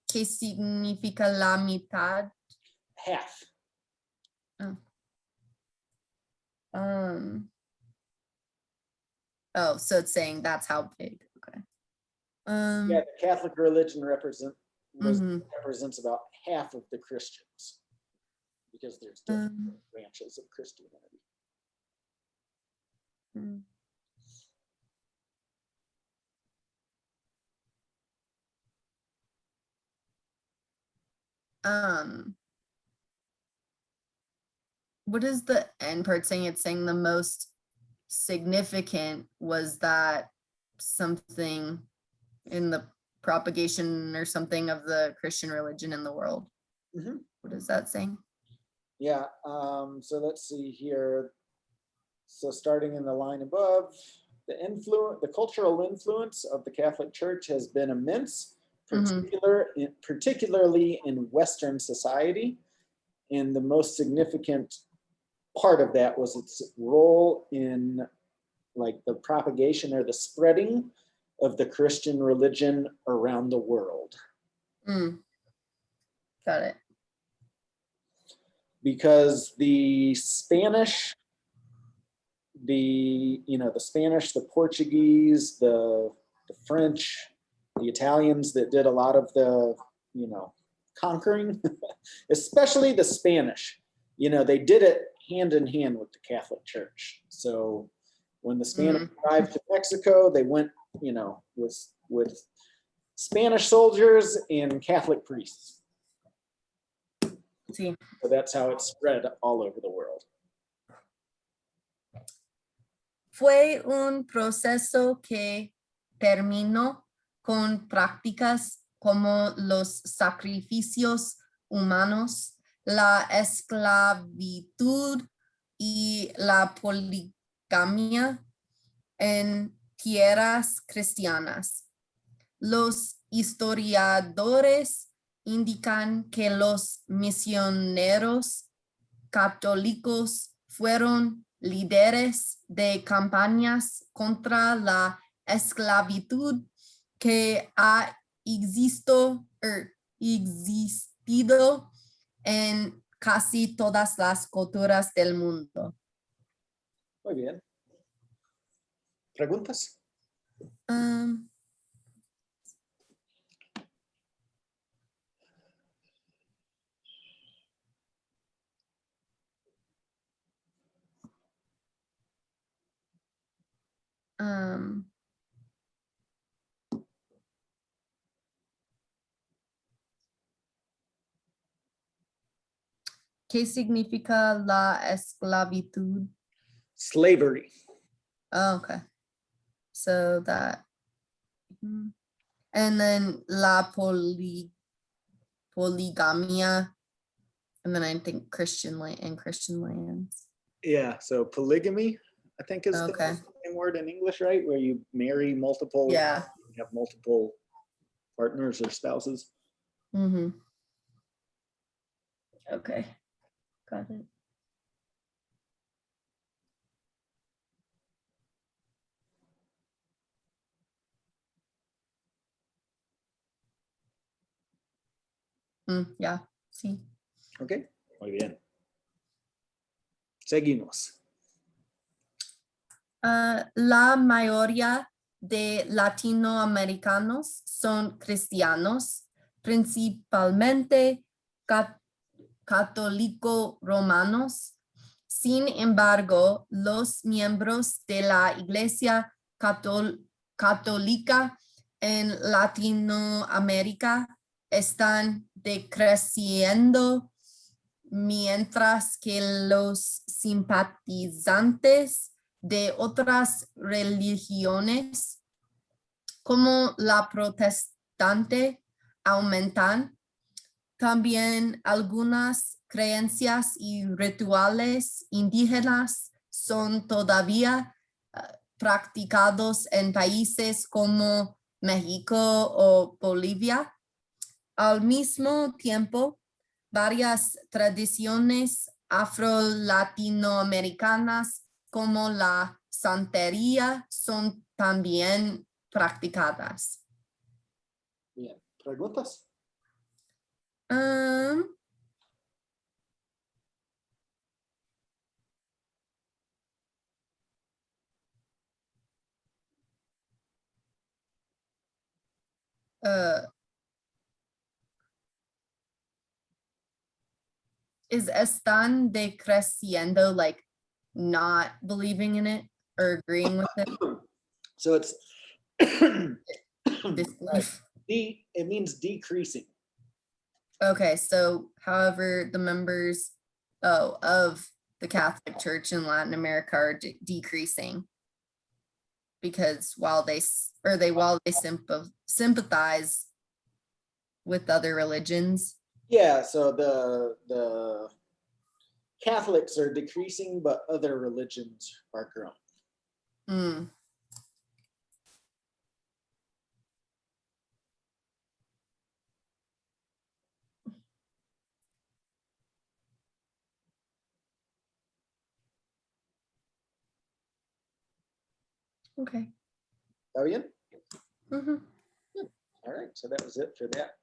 Speaker 8: ¿Qué significa la mitad?
Speaker 1: Half.
Speaker 8: Oh, so it's saying that's how big. Okay.
Speaker 1: Yeah, the Catholic religion represents about half of the Christians because there's different branches of Christianity.
Speaker 8: What is the end part saying? It's saying the most significant was that something in the propagation or something of the Christian religion in the world.
Speaker 1: Mhm.
Speaker 8: What is that saying?
Speaker 1: Yeah, so let's see here. So starting in the line above, the cultural influence of the Catholic Church has been immense, particularly in Western society. And the most significant part of that was its role in like the propagation or the spreading of the Christian religion around the world.
Speaker 8: Got it.
Speaker 1: Because the Spanish, the Spanish, the Portuguese, the French, the Italians that did a lot of the, conquering, especially the Spanish, they did it hand in hand with the Catholic Church. So when the Spanish arrived to Mexico, they went, with Spanish soldiers and Catholic priests.
Speaker 8: Sí.
Speaker 1: So that's how it spread all over the world.
Speaker 8: Fue un proceso que terminó con prácticas como los sacrificios humanos, la esclavitud y la poligamia en tierras cristianas. Los historiadores indican que los misioneros católicos fueron líderes de campañas contra la esclavitud que ha existido en casi todas las culturas del mundo.
Speaker 1: Muy bien. ¿Preguntas?
Speaker 8: ¿Qué significa la esclavitud?
Speaker 1: Slavery.
Speaker 8: Oh, okay. So that, and then la polygamia, and then I think Christian land and Christian lands.
Speaker 1: Yeah, so polygamy, I think is the
Speaker 8: Okay.
Speaker 1: same word in English, right? Where you marry multiple,
Speaker 8: Yeah.
Speaker 1: you have multiple partners or spouses.
Speaker 8: Mm-hmm. Okay. Got it. Yeah. Sí.
Speaker 1: Ok, muy bien. Seguimos.
Speaker 8: La mayoría de latinoamericanos son cristianos, principalmente católico romanos. Sin embargo, los miembros de la Iglesia Católica en Latinoamérica están decreciendo, mientras que los simpatizantes de otras religiones, como la protestante, aumentan. También algunas creencias y rituales indígenas son todavía practicados en países como México o Bolivia. Al mismo tiempo, varias tradiciones afro-latinoamericanas como la santería son también practicadas.
Speaker 1: Bien, ¿preguntas?
Speaker 8: Is están decreciendo like not believing in it or agreeing with it?
Speaker 1: So it's
Speaker 8: Disbelief.
Speaker 1: it means decreasing.
Speaker 8: Okay, so however the members of the Catholic Church in Latin America are decreasing because while they sympathize with other religions.
Speaker 1: Yeah, so the Catholics are decreasing, but other religions are growing.
Speaker 8: Okay.
Speaker 1: ¿Está bien?
Speaker 8: Mhm.
Speaker 1: All right, so that was it for that